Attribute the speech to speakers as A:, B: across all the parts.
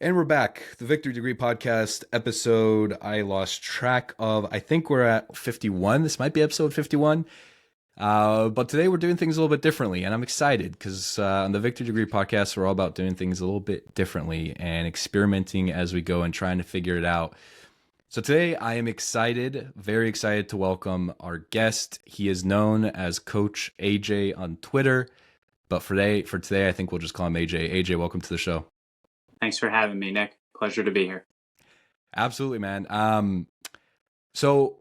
A: And we're back. The Victory Degree Podcast episode I lost track of. I think we're at 51. This might be episode 51. But today we're doing things a little bit differently, and I'm excited because on the Victory Degree Podcast, we're all about doing things a little bit differently and experimenting as we go and trying to figure it out. So today I am excited, very excited to welcome our guest. He is known as Coach AJ on Twitter, but for today, I think we'll just call him AJ. AJ, welcome to the show.
B: Thanks for having me, Nick. Pleasure to be here.
A: Absolutely, man. So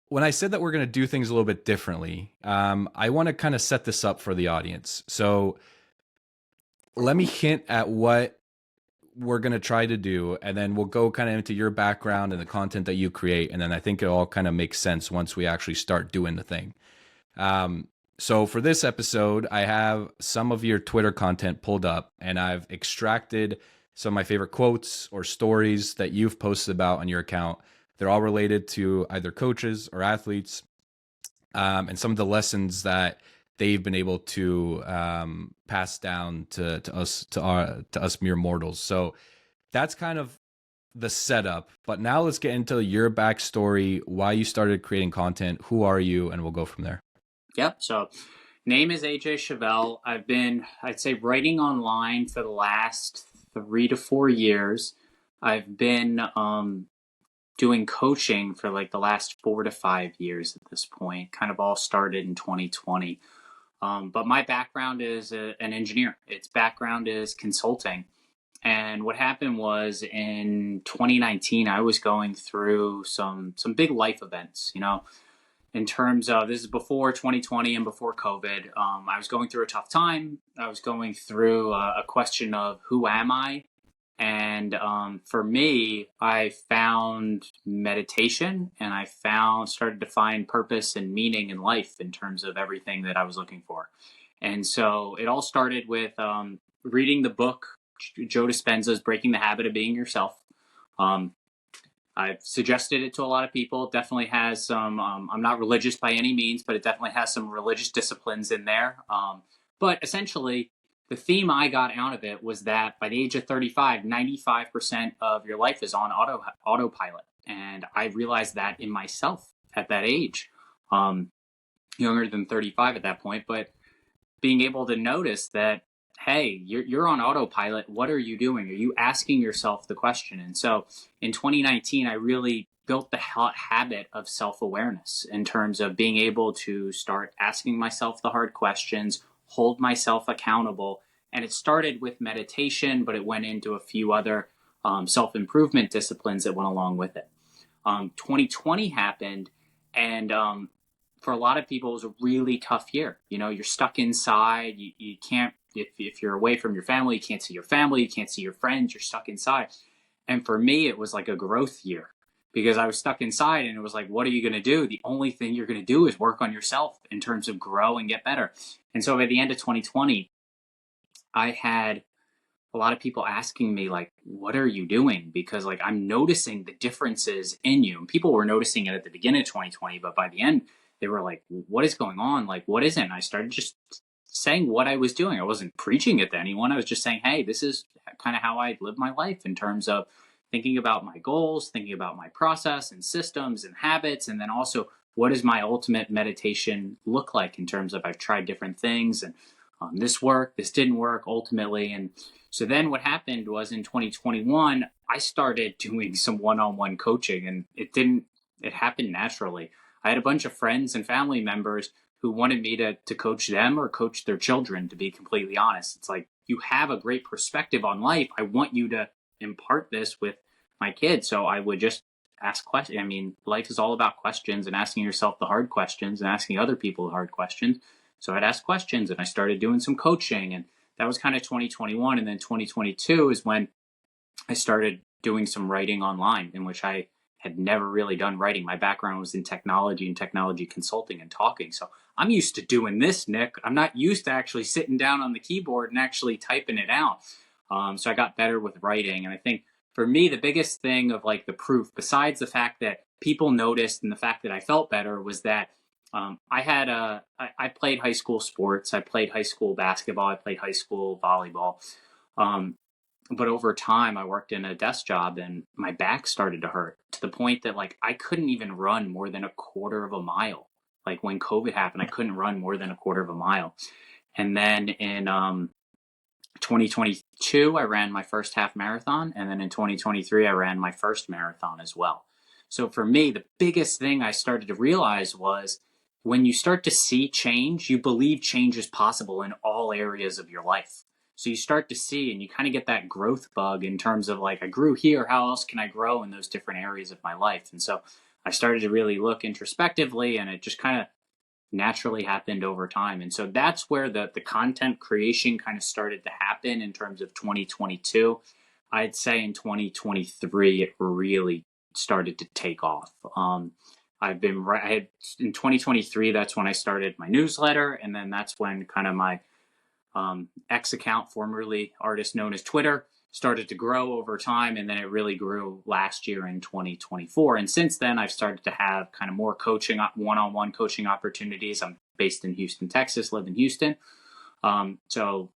A: when I said that we're going to do things a little bit differently, I want to kind of set this up for the audience. So let me hint at what we're going to try to do, and then we'll go kind of into your background and the content that you create. And then I think it all kind of makes sense once we actually start doing the thing. So for this episode, I have some of your Twitter content pulled up, and I've extracted some of my favorite quotes or stories that you've posted about on your account. They're all related to either coaches or athletes, and some of the lessons that they've been able to pass down to us mere mortals. So that's kind of the setup. But now let's get into your backstory, why you started creating content, who are you, and we'll go from there.
B: Yep. So name is AJ Shavell. I've been, I'd say, writing online for the last 3 to 4 years. I've been doing coaching for like the last 4 to 5 years at this point. Kind of all started in 2020. But my background is an engineer. Its background is consulting. And what happened was in 2019, I was going through some big life events, in terms of, this is before 2020 and before COVID. I was going through a tough time. I was going through a question of who am I? And for me, I found meditation, and I started to find purpose and meaning in life in terms of everything that I was looking for. And so it all started with reading the book, Joe Dispenza's Breaking the Habit of Being Yourself. I've suggested it to a lot of people. It definitely has some, I'm not religious by any means, but it definitely has some religious disciplines in there. But essentially, the theme I got out of it was that by the age of 35, 95% of your life is on autopilot. And I realized that in myself at that age, younger than 35 at that point, but being able to notice that, hey, you're on autopilot. What are you doing? Are you asking yourself the question? And so in 2019, I really built the habit of self-awareness in terms of being able to start asking myself the hard questions, hold myself accountable. And it started with meditation, but it went into a few other self-improvement disciplines that went along with it. 2020 happened, and for a lot of people, it was a really tough year. You're stuck inside. You can't, if you're away from your family, you can't see your family, you can't see your friends, you're stuck inside. And for me, it was like a growth year because I was stuck inside, and it was like, what are you going to do? The only thing you're going to do is work on yourself in terms of grow and get better. And so by the end of 2020, I had a lot of people asking me, like, what are you doing? Because like, I'm noticing the differences in you. And people were noticing it at the beginning of 2020, but by the end, they were like, what is going on? Like, what isn't? I started just saying what I was doing. I wasn't preaching it to anyone. I was just saying, hey, this is kind of how I live my life in terms of thinking about my goals, thinking about my process and systems and habits. And then also, what does my ultimate meditation look like in terms of I've tried different things, and this worked, this didn't work ultimately. And so then what happened was in 2021, I started doing some one-on-one coaching, and it happened naturally. I had a bunch of friends and family members who wanted me to coach them or coach their children, to be completely honest. It's like, you have a great perspective on life. I want you to impart this with my kids. So I would just ask questions. I mean, life is all about questions and asking yourself the hard questions and asking other people the hard questions. So I'd ask questions, and I started doing some coaching, and that was kind of 2021. And then 2022 is when I started doing some writing online, in which I had never really done writing. My background was in technology and technology consulting and talking. So I'm used to doing this, Nick. I'm not used to actually sitting down on the keyboard and actually typing it out. So I got better with writing. And I think for me, the biggest thing of like the proof, besides the fact that people noticed and the fact that I felt better, was that I played high school sports. I played high school basketball. I played high school volleyball. But over time, I worked in a desk job and my back started to hurt to the point that like I couldn't even run more than a quarter of a mile. Like when COVID happened, I couldn't run more than a quarter of a mile. And then in 2022, I ran my first half marathon. And then in 2023, I ran my first marathon as well. So for me, the biggest thing I started to realize was when you start to see change, you believe change is possible in all areas of your life. So you start to see and you kind of get that growth bug in terms of like, I grew here. How else can I grow in those different areas of my life? And so I started to really look introspectively, and it just kind of naturally happened over time. And so that's where the content creation kind of started to happen in terms of 2022. I'd say in 2023, it really started to take off. I had in 2023, that's when I started my newsletter. And then that's when kind of my X account, formerly artist known as Twitter, started to grow over time. And then it really grew last year in 2024. And since then, I've started to have kind of more coaching, one-on-one coaching opportunities. I'm based in Houston, Texas, live in Houston. So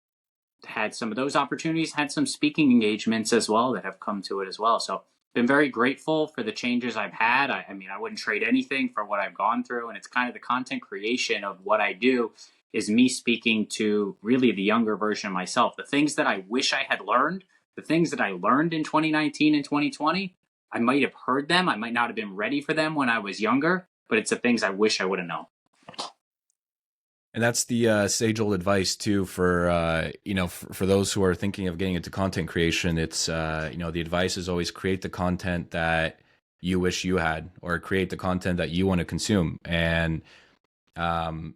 B: had some of those opportunities, had some speaking engagements as well that have come to it as well. So been very grateful for the changes I've had. I mean, I wouldn't trade anything for what I've gone through. And it's kind of the content creation of what I do is me speaking to really the younger version of myself. The things that I wish I had learned, the things that I learned in 2019 and 2020, I might have heard them. I might not have been ready for them when I was younger, but it's the things I wish I would have known.
A: And that's the sage old advice too for for those who are thinking of getting into content creation. It's the advice is always create the content that you wish you had, or create the content that you want to consume. And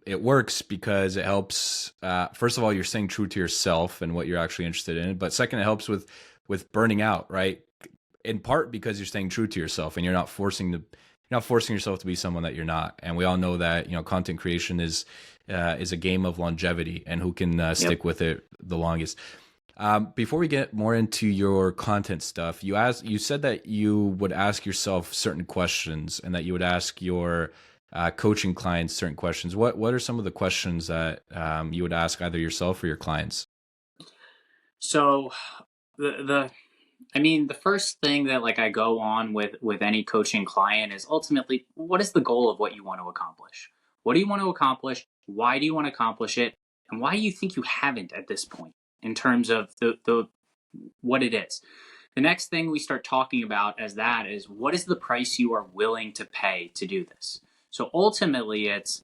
A: it works because it helps. First of all, you're staying true to yourself and what you're actually interested in. But second, it helps with burning out, right? In part because you're staying true to yourself and you're not forcing yourself to be someone that you're not. And we all know that content creation is a game of longevity and who can stick with it the longest. Before we get more into your content stuff, you said that you would ask yourself certain questions and that you would ask your coaching clients certain questions. What are some of the questions that you would ask either yourself or your clients?
B: So the first thing that like I go on with any coaching client is ultimately, what is the goal of what you want to accomplish? What do you want to accomplish? Why do you want to accomplish it? And why do you think you haven't at this point in terms of the what it is? The next thing we start talking about as that is, what is the price you are willing to pay to do this? So ultimately it's,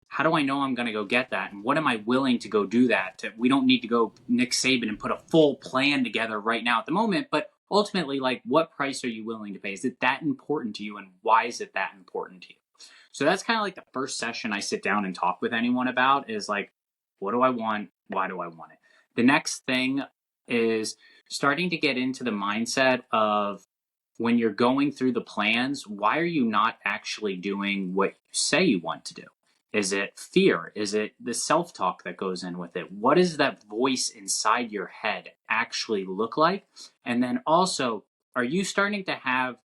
B: how do I know I'm going to go get that? And what am I willing to go do that? We don't need to go Nick Saban and put a full plan together right now at the moment, but ultimately, like, what price are you willing to pay? Is it that important to you? And why is it that important to you? So that's kind of like the first session I sit down and talk with anyone about is like, what do I want? Why do I want it? The next thing is starting to get into the mindset of, when you're going through the plans, why are you not actually doing what you say you want to do? Is it fear? Is it the self-talk that goes in with it? What does that voice inside your head actually look like? And then also, are you starting to have,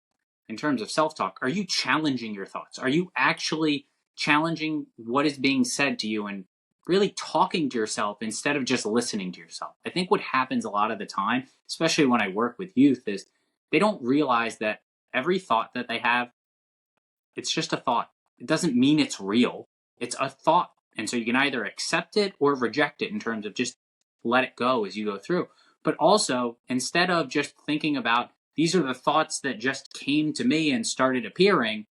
B: in terms of self-talk, are you challenging your thoughts? Are you actually challenging what is being said to you and really talking to yourself instead of just listening to yourself? I think what happens a lot of the time, especially when I work with youth, is they don't realize that every thought that they have, it's just a thought. It doesn't mean it's real. It's a thought. And so you can either accept it or reject it in terms of just let it go as you go through. But also, instead of just thinking about, these are the thoughts that just came to me and started appearing,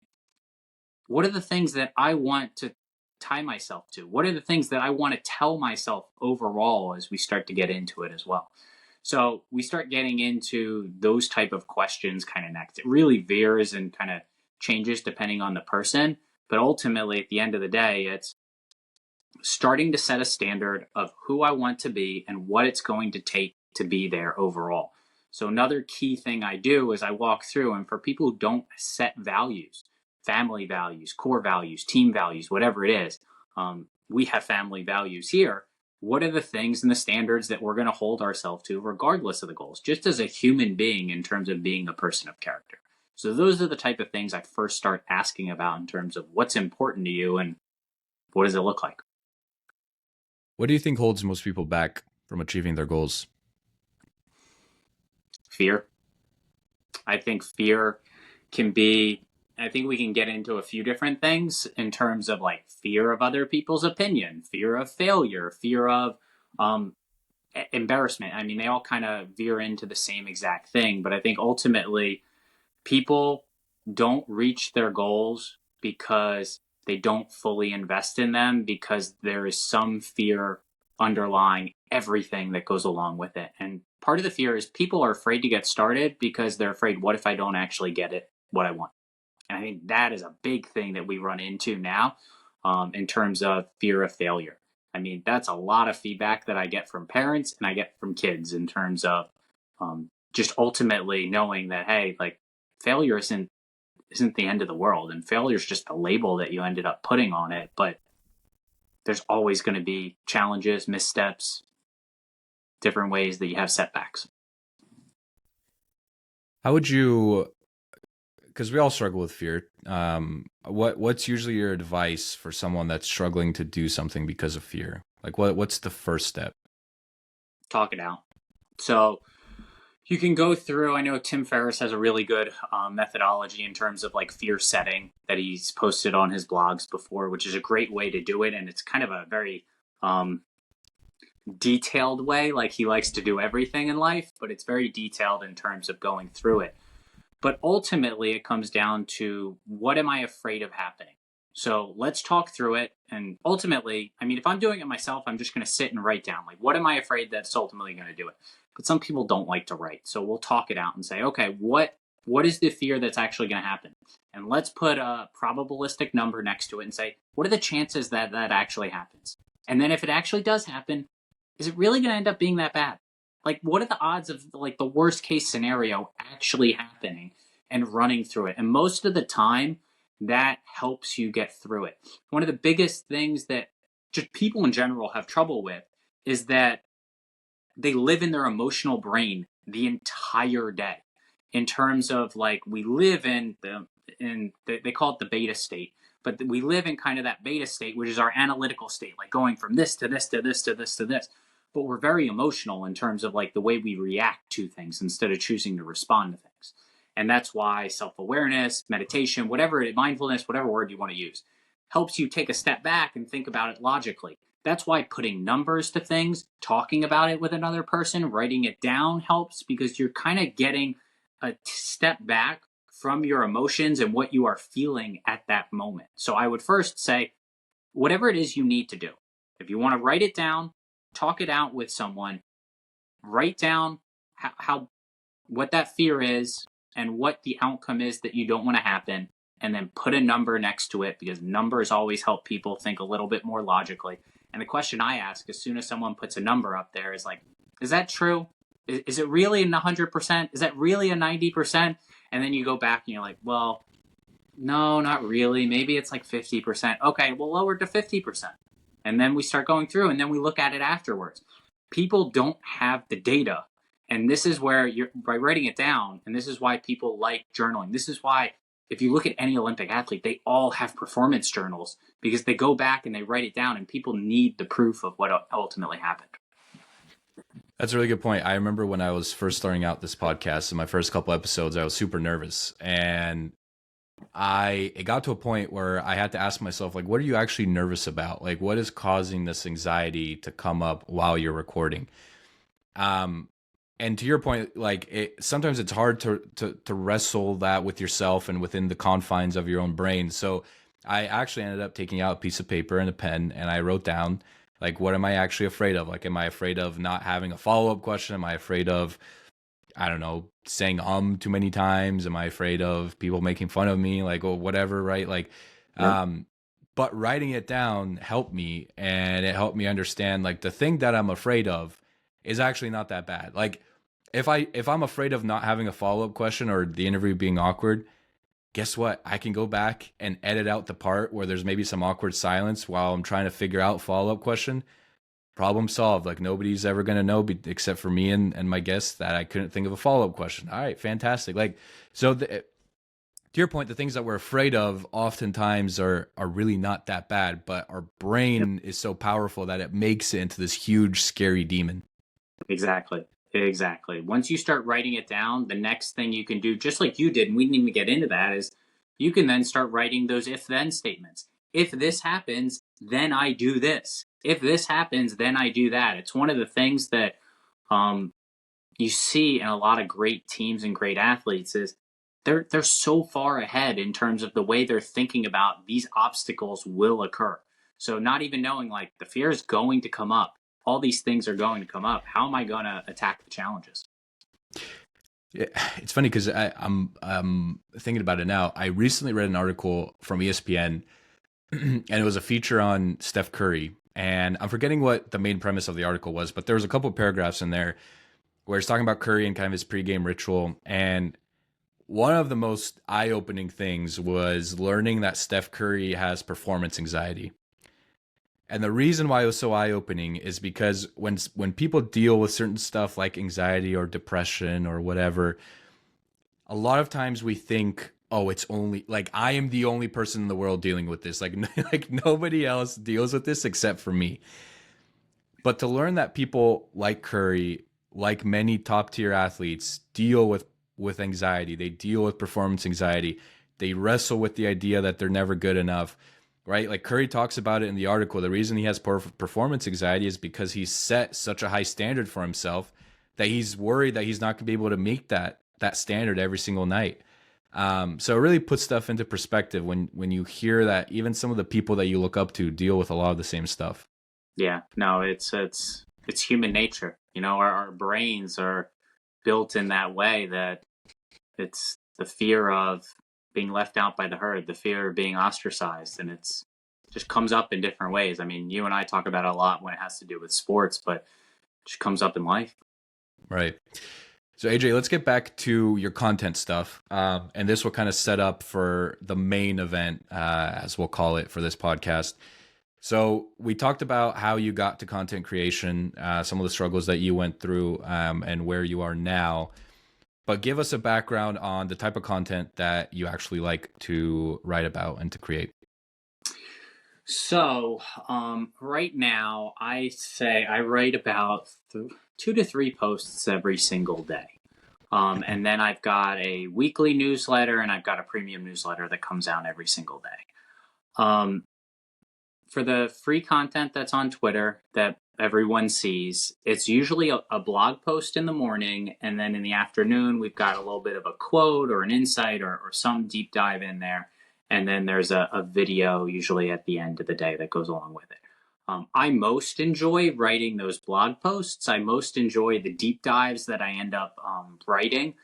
B: what are the things that I want to tie myself to? What are the things that I want to tell myself overall as we start to get into it as well? So we start getting into those type of questions kind of next. It really varies and kind of changes depending on the person. But ultimately, at the end of the day, it's starting to set a standard of who I want to be and what it's going to take to be there overall. So another key thing I do is I walk through, and for people who don't set values, family values, core values, team values, whatever it is, we have family values here. What are the things and the standards that we're going to hold ourselves to regardless of the goals, just as a human being in terms of being a person of character? So those are the type of things I first start asking about in terms of what's important to you and what does it look like?
A: What do you think holds most people back from achieving their goals?
B: Fear. I think fear can be, I think we can get into a few different things in terms of like fear of other people's opinion, fear of failure, fear of embarrassment. I mean, they all kind of veer into the same exact thing, but I think ultimately people don't reach their goals because they don't fully invest in them, because there is some fear underlying everything that goes along with it. And part of the fear is people are afraid to get started because they're afraid, what if I don't actually get it, what I want? And I think that is a big thing that we run into now in terms of fear of failure. I mean, that's a lot of feedback that I get from parents and I get from kids in terms of just ultimately knowing that, hey, like failure isn't the end of the world, and failure is just a label that you ended up putting on it. But there's always going to be challenges, missteps, different ways that you have setbacks.
A: How would you, because we all struggle with fear, what's usually your advice for someone that's struggling to do something because of fear? Like what's the first step?
B: Talk it out. So you can go through, I know Tim Ferriss has a really good methodology in terms of like fear setting that he's posted on his blogs before, which is a great way to do it. And it's kind of a very detailed way. Like he likes to do everything in life, but it's very detailed in terms of going through it. But ultimately, it comes down to, what am I afraid of happening? So let's talk through it. And ultimately, I mean, if I'm doing it myself, I'm just going to sit and write down, like, what am I afraid that's ultimately going to do it? But some people don't like to write. So we'll talk it out and say, okay, what is the fear that's actually going to happen? And let's put a probabilistic number next to it and say, what are the chances that that actually happens? And then if it actually does happen, is it really going to end up being that bad? Like, what are the odds of like the worst case scenario actually happening and running through it? And most of the time, that helps you get through it. One of the biggest things that just people in general have trouble with is that they live in their emotional brain the entire day. In terms of like, we live they call it the beta state, but we live in kind of that beta state, which is our analytical state, like going from this to this to this to this to this. But we're very emotional in terms of like the way we react to things instead of choosing to respond to things. And that's why self-awareness, meditation, mindfulness, whatever word you want to use, helps you take a step back and think about it logically. That's why putting numbers to things, talking about it with another person, writing it down helps, because you're kind of getting a step back from your emotions and what you are feeling at that moment. So I would first say, whatever it is you need to do, if you want to write it down, talk it out with someone, write down what that fear is and what the outcome is that you don't want to happen, and then put a number next to it, because numbers always help people think a little bit more logically. And the question I ask as soon as someone puts a number up there is like, is that true? Is it really 100%? Is that really a 90%? And then you go back and you're like, well, no, not really. Maybe it's like 50%. Okay, we'll lower it to 50%. And then we start going through and then we look at it afterwards. People don't have the data. And this is where by writing it down, and this is why people like journaling. This is why if you look at any Olympic athlete, they all have performance journals, because they go back and they write it down, and people need the proof of what ultimately happened.
A: That's a really good point. I remember when I was first starting out this podcast, in my first couple episodes, I was super nervous, and it got to a point where I had to ask myself, like, what are you actually nervous about? Like, what is causing this anxiety to come up while you're recording? And to your point, like sometimes it's hard to wrestle that with yourself and within the confines of your own brain. So I actually ended up taking out a piece of paper and a pen, and I wrote down, like, what am I actually afraid of? Like, am I afraid of not having a follow-up question? Am I afraid of, I don't know, saying too many times? Am I afraid of people making fun of me? Like, or whatever, right? Like, but writing it down helped me, and it helped me understand, like, the thing that I'm afraid of is actually not that bad. Like, if I'm afraid of not having a follow-up question or the interview being awkward, guess what? I can go back and edit out the part where there's maybe some awkward silence while I'm trying to figure out follow-up question. Problem solved. Like, nobody's ever going to know except for me and my guests that I couldn't think of a follow-up question. All right, fantastic. Like, so to your point, the things that we're afraid of oftentimes are really not that bad, but our brain is so powerful that it makes it into this huge, scary demon.
B: Exactly. Exactly. Once you start writing it down, the next thing you can do, just like you did, and we didn't even get into that, is you can then start writing those if then statements. If this happens, then I do this. If this happens, then I do that. It's one of the things that um, you see in a lot of great teams and great athletes is they're so far ahead in terms of the way they're thinking about these obstacles will occur. So not even knowing like the fear is going to come up, all these things are going to come up. How am I going to attack the challenges?
A: Yeah, it's funny because I'm thinking about it now. I recently read an article from ESPN, and it was a feature on Steph Curry. And I'm forgetting what the main premise of the article was, but there was a couple of paragraphs in there where it's talking about Curry and kind of his pregame ritual. And one of the most eye-opening things was learning that Steph Curry has performance anxiety. And the reason why it was so eye-opening is because when people deal with certain stuff like anxiety or depression or whatever, a lot of times we think, oh, it's only like I am the only person in the world dealing with this. Like like nobody else deals with this except for me. But to learn that people like Curry, like many top tier athletes, deal with anxiety, they deal with performance anxiety, they wrestle with the idea that they're never good enough, right? Like Curry talks about it in the article. The reason he has performance anxiety is because he's set such a high standard for himself that he's worried that he's not going to be able to make that standard every single night. So it really puts stuff into perspective when you hear that even some of the people that you look up to deal with a lot of the same stuff.
B: Yeah, no, it's human nature. You know, our brains are built in that way that it's the fear of being left out by the herd, the fear of being ostracized, and it's just comes up in different ways. I mean, you and I talk about it a lot when it has to do with sports, but it just comes up in life.
A: Right. So AJ, let's get back to your content stuff, and this will kind of set up for the main event, as we'll call it for this podcast. So we talked about how you got to content creation, some of the struggles that you went through, and where you are now. But give us a background on the type of content that you actually like to write about and to create.
B: So, right now, I say I write about 2 to 3 posts every single day. And then I've got a weekly newsletter and I've got a premium newsletter that comes out every single day. Um, for the free content that's on Twitter that everyone sees, it's usually a blog post in the morning. And then in the afternoon, we've got a little bit of a quote or an insight or some deep dive in there. And then there's a video usually at the end of the day that goes along with it. I most enjoy writing those blog posts. I most enjoy the deep dives that I end up writing.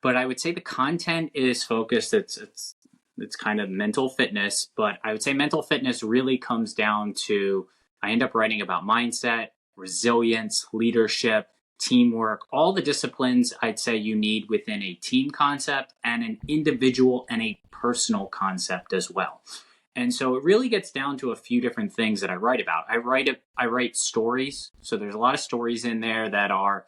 B: But I would say the content is focused. It's kind of mental fitness, but I would say mental fitness really comes down to I end up writing about mindset, resilience, leadership, teamwork, all the disciplines I'd say you need within a team concept and an individual and a personal concept as well. And so it really gets down to a few different things that I write about. I write stories. So there's a lot of stories in there that are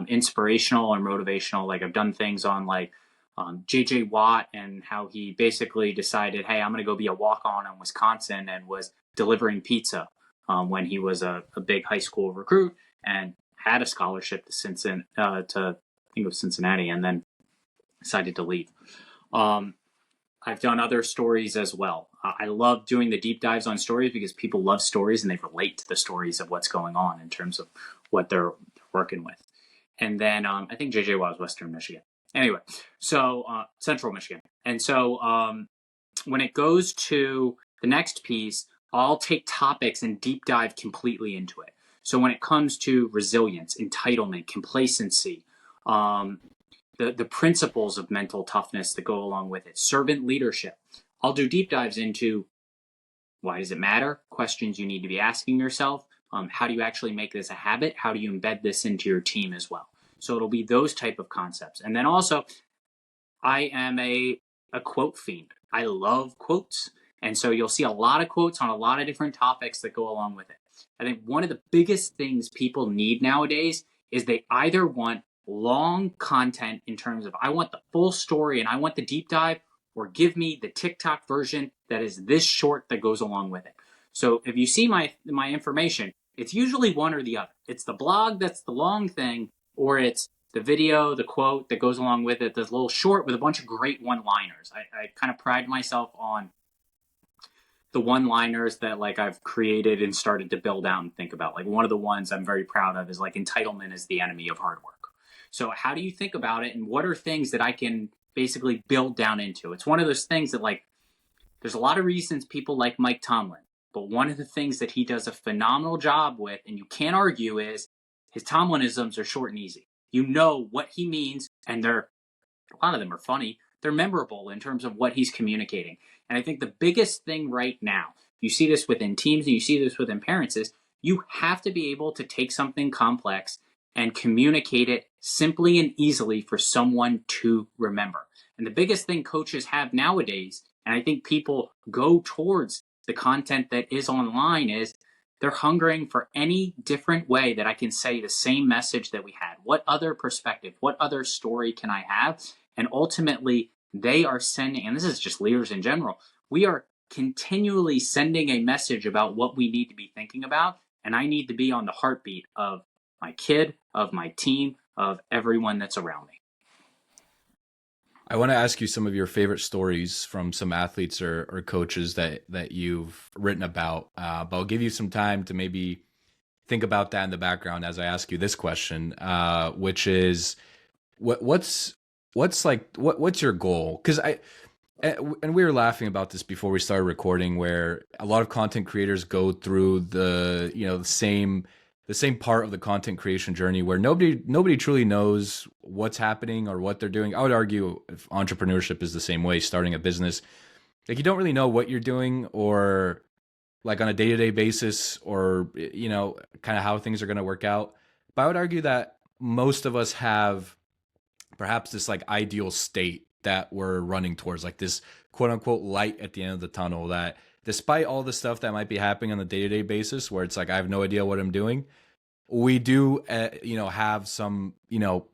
B: inspirational and motivational. Like I've done things on like JJ Watt and how he basically decided, hey, I'm going to go be a walk-on in Wisconsin and was delivering pizza when he was a big high school recruit and had a scholarship to I think it was Cincinnati, and then decided to leave. I've done other stories as well. I love doing the deep dives on stories because people love stories and they relate to the stories of what's going on in terms of what they're working with. And then I think JJ Watt was Western Michigan. Anyway, so Central Michigan. And so when it goes to the next piece, I'll take topics and deep dive completely into it. So when it comes to resilience, entitlement, complacency, the principles of mental toughness that go along with it, servant leadership, I'll do deep dives into why does it matter, questions you need to be asking yourself, how do you actually make this a habit, how do you embed this into your team as well. So it'll be those type of concepts. And then also, I am a quote fiend. I love quotes. And so you'll see a lot of quotes on a lot of different topics that go along with it. I think one of the biggest things people need nowadays is they either want long content in terms of I want the full story and I want the deep dive, or give me the TikTok version that is this short that goes along with it. So if you see my information, it's usually one or the other. It's the blog that's the long thing, or it's the video, the quote that goes along with it, this little short with a bunch of great one-liners. I kind of pride myself on the one-liners that like I've created and started to build out and think about. Like one of the ones I'm very proud of is like entitlement is the enemy of hard work. So how do you think about it, and what are things that I can basically build down into? It's one of those things that like there's a lot of reasons people like Mike Tomlin, but one of the things that he does a phenomenal job with, and you can't argue, is his Tomlinisms are short and easy. You know what he means, and a lot of them are funny. They're memorable in terms of what he's communicating. And I think the biggest thing right now, you see this within teams and you see this within parents, is you have to be able to take something complex and communicate it simply and easily for someone to remember. And the biggest thing coaches have nowadays, and I think people go towards the content that is online, is they're hungering for any different way that I can say the same message that we had. What other perspective, what other story can I have? And ultimately, they are sending, and this is just leaders in general, we are continually sending a message about what we need to be thinking about. And I need to be on the heartbeat of my kid, of my team, of everyone that's around me.
A: I want to ask you some of your favorite stories from some athletes or coaches that you've written about. But I'll give you some time to maybe think about that in the background as I ask you this question, which is what's your goal? Because and we were laughing about this before we started recording, where a lot of content creators go through the same part of the content creation journey where nobody truly knows what's happening or what they're doing. I would argue if entrepreneurship is the same way, starting a business, like you don't really know what you're doing or like on a day-to-day basis or, kind of how things are going to work out. But I would argue that most of us have perhaps this like ideal state that we're running towards, like this quote unquote light at the end of the tunnel, that despite all the stuff that might be happening on the day-to-day basis where it's like I have no idea what I'm doing, we do have some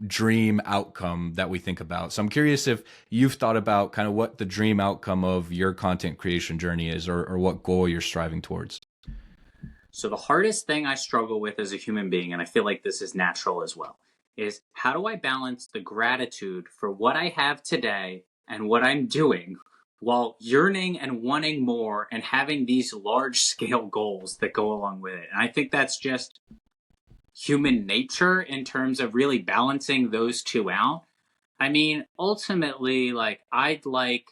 A: dream outcome that we think about. So I'm curious if you've thought about kind of what the dream outcome of your content creation journey is, or what goal you're striving towards.
B: So the hardest thing I struggle with as a human being, and I feel like this is natural as well, is how do I balance the gratitude for what I have today and what I'm doing while yearning and wanting more and having these large scale goals that go along with it. And I think that's just human nature in terms of really balancing those two out. I mean, ultimately, like I'd like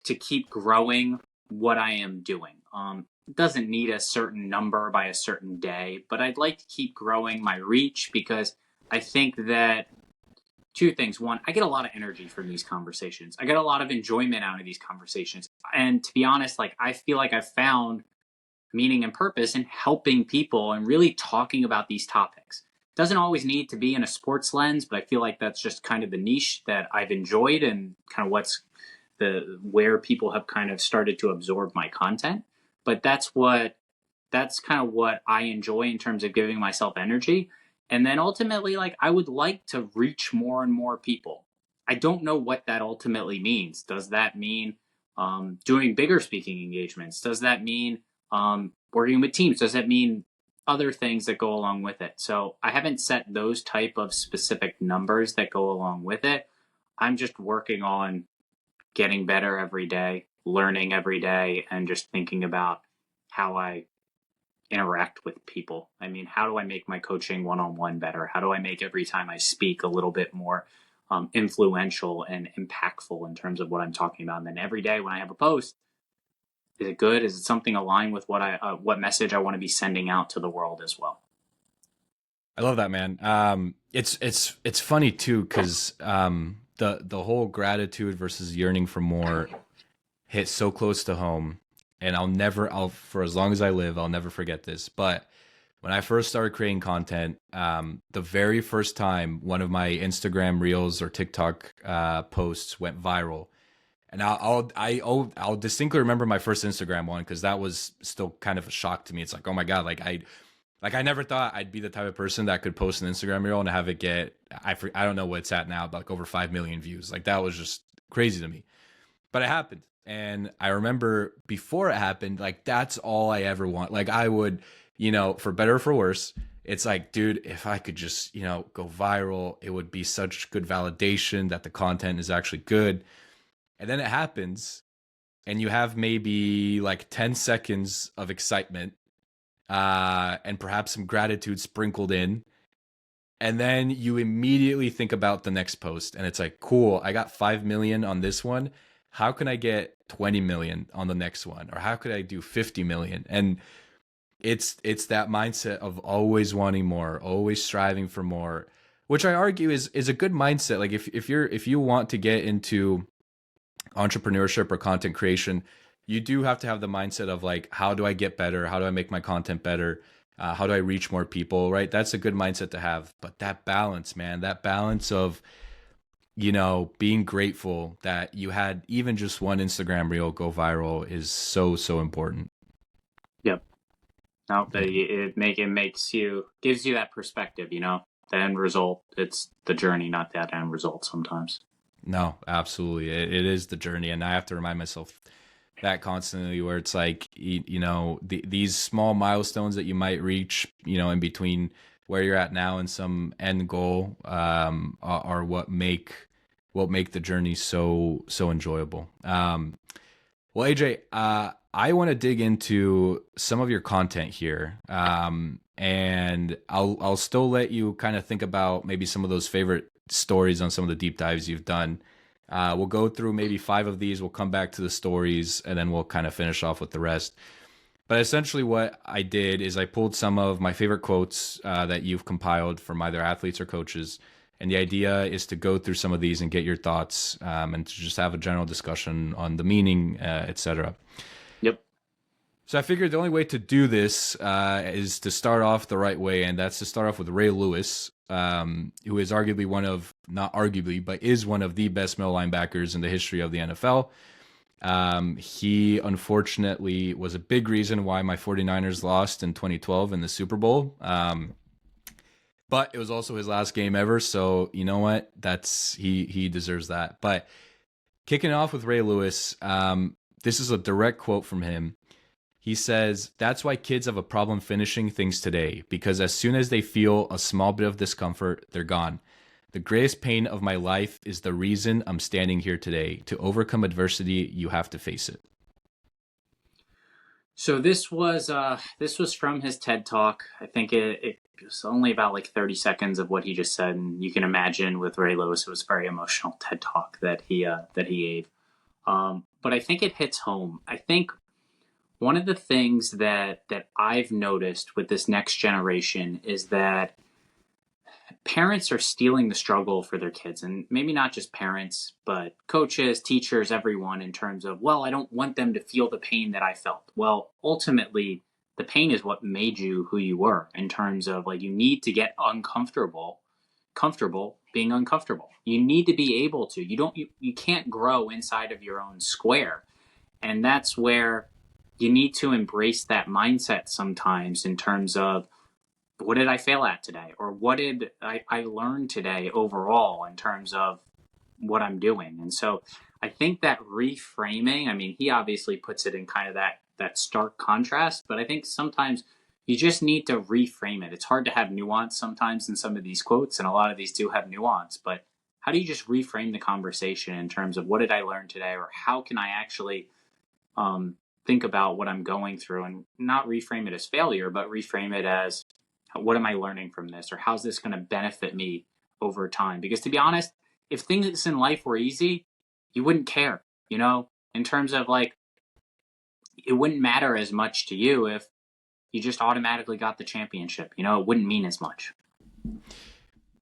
B: to keep growing what I am doing. It doesn't need a certain number by a certain day, but I'd like to keep growing my reach because I think that two things. One, I get a lot of energy from these conversations. I get a lot of enjoyment out of these conversations. And to be honest, like I feel like I've found meaning and purpose in helping people and really talking about these topics. It doesn't always need to be in a sports lens, but I feel like that's just kind of the niche that I've enjoyed and kind of where people have kind of started to absorb my content. But that's kind of what I enjoy in terms of giving myself energy. And then ultimately, like I would like to reach more and more people. I don't know what that ultimately means. Does that mean doing bigger speaking engagements? Does that mean working with teams? Does that mean other things that go along with it? So I haven't set those type of specific numbers that go along with it. I'm just working on getting better every day, learning every day, and just thinking about how I interact with people. I mean, how do I make my coaching one-on-one better? How do I make every time I speak a little bit more influential and impactful in terms of what I'm talking about? And then every day when I have a post, is it good? Is it something aligned with what message I want to be sending out to the world as well?
A: I love that, man. It's funny too because the whole gratitude versus yearning for more hit so close to home, and I'll for as long as I live, I'll never forget this. But when I first started creating content, the very first time one of my Instagram Reels or TikTok posts went viral. And I'll distinctly remember my first Instagram one because that was still kind of a shock to me. It's like, oh my God, I never thought I'd be the type of person that could post an Instagram reel and have it get, I don't know what it's at now, but like over 5 million views. Like that was just crazy to me. But it happened. And I remember before it happened, like that's all I ever want. Like I would, for better or for worse, it's like, dude, if I could just, go viral, it would be such good validation that the content is actually good. And then it happens, and you have maybe like 10 seconds of excitement, and perhaps some gratitude sprinkled in. And then you immediately think about the next post, and it's like, cool, I got 5 million on this one. How can I get 20 million on the next one? Or how could I do 50 million? And it's that mindset of always wanting more, always striving for more, which I argue is a good mindset. Like if you want to get into entrepreneurship or content creation, you do have to have the mindset of like, how do I get better? How do I make my content better? How do I reach more people? Right? That's a good mindset to have. But that balance, man, that balance of, being grateful that you had even just one Instagram reel go viral is so, so important.
B: Yep. No, it gives you that perspective, the end result. It's the journey, not that end result sometimes.
A: No, absolutely. It is the journey. And I have to remind myself that constantly, where it's like, these small milestones that you might reach, in between where you're at now and some end goal, are what make the journey so, so enjoyable. Well, AJ, I want to dig into some of your content here. And I'll still let you kind of think about maybe some of those favorite stories on some of the deep dives you've done. We'll go through maybe 5 of these. We'll come back to the stories, and then we'll kind of finish off with the rest. But essentially what I did is I pulled some of my favorite quotes that you've compiled from either athletes or coaches. And the idea is to go through some of these and get your thoughts, and to just have a general discussion on the meaning, etc.
B: Yep.
A: So I figured the only way to do this is to start off the right way, and that's to start off with Ray Lewis, who is arguably not arguably, but is one of the best middle linebackers in the history of the NFL. He unfortunately was a big reason why my 49ers lost in 2012 in the Super Bowl. But it was also his last game ever, so you know what? He deserves that. But kicking off with Ray Lewis, this is a direct quote from him. He says, "That's why kids have a problem finishing things today, because as soon as they feel a small bit of discomfort, they're gone. The greatest pain of my life is the reason I'm standing here today. To overcome adversity, you have to face it."
B: So this was from his TED Talk. I think it was only about like 30 seconds of what he just said, and you can imagine with Ray Lewis, it was a very emotional TED Talk that he gave. But I think it hits home. I think one of the things that I've noticed with this next generation is that parents are stealing the struggle for their kids, and maybe not just parents, but coaches, teachers, everyone, in terms of, well, I don't want them to feel the pain that I felt. Well, ultimately, the pain is what made you who you were, in terms of like, you need to get comfortable being uncomfortable. You need to be able to, you can't grow inside of your own square. And that's where you need to embrace that mindset sometimes, in terms of, what did I fail at today? Or what did I learn today overall in terms of what I'm doing? And so I think that reframing, I mean, he obviously puts it in kind of that stark contrast, but I think sometimes you just need to reframe it. It's hard to have nuance sometimes in some of these quotes, and a lot of these do have nuance, but how do you just reframe the conversation in terms of, what did I learn today? Or how can I actually think about what I'm going through, and not reframe it as failure, but reframe it as, what am I learning from this? Or how's this going to benefit me over time? Because to be honest, if things in life were easy, you wouldn't care, in terms of like, it wouldn't matter as much to you if you just automatically got the championship, it wouldn't mean as much.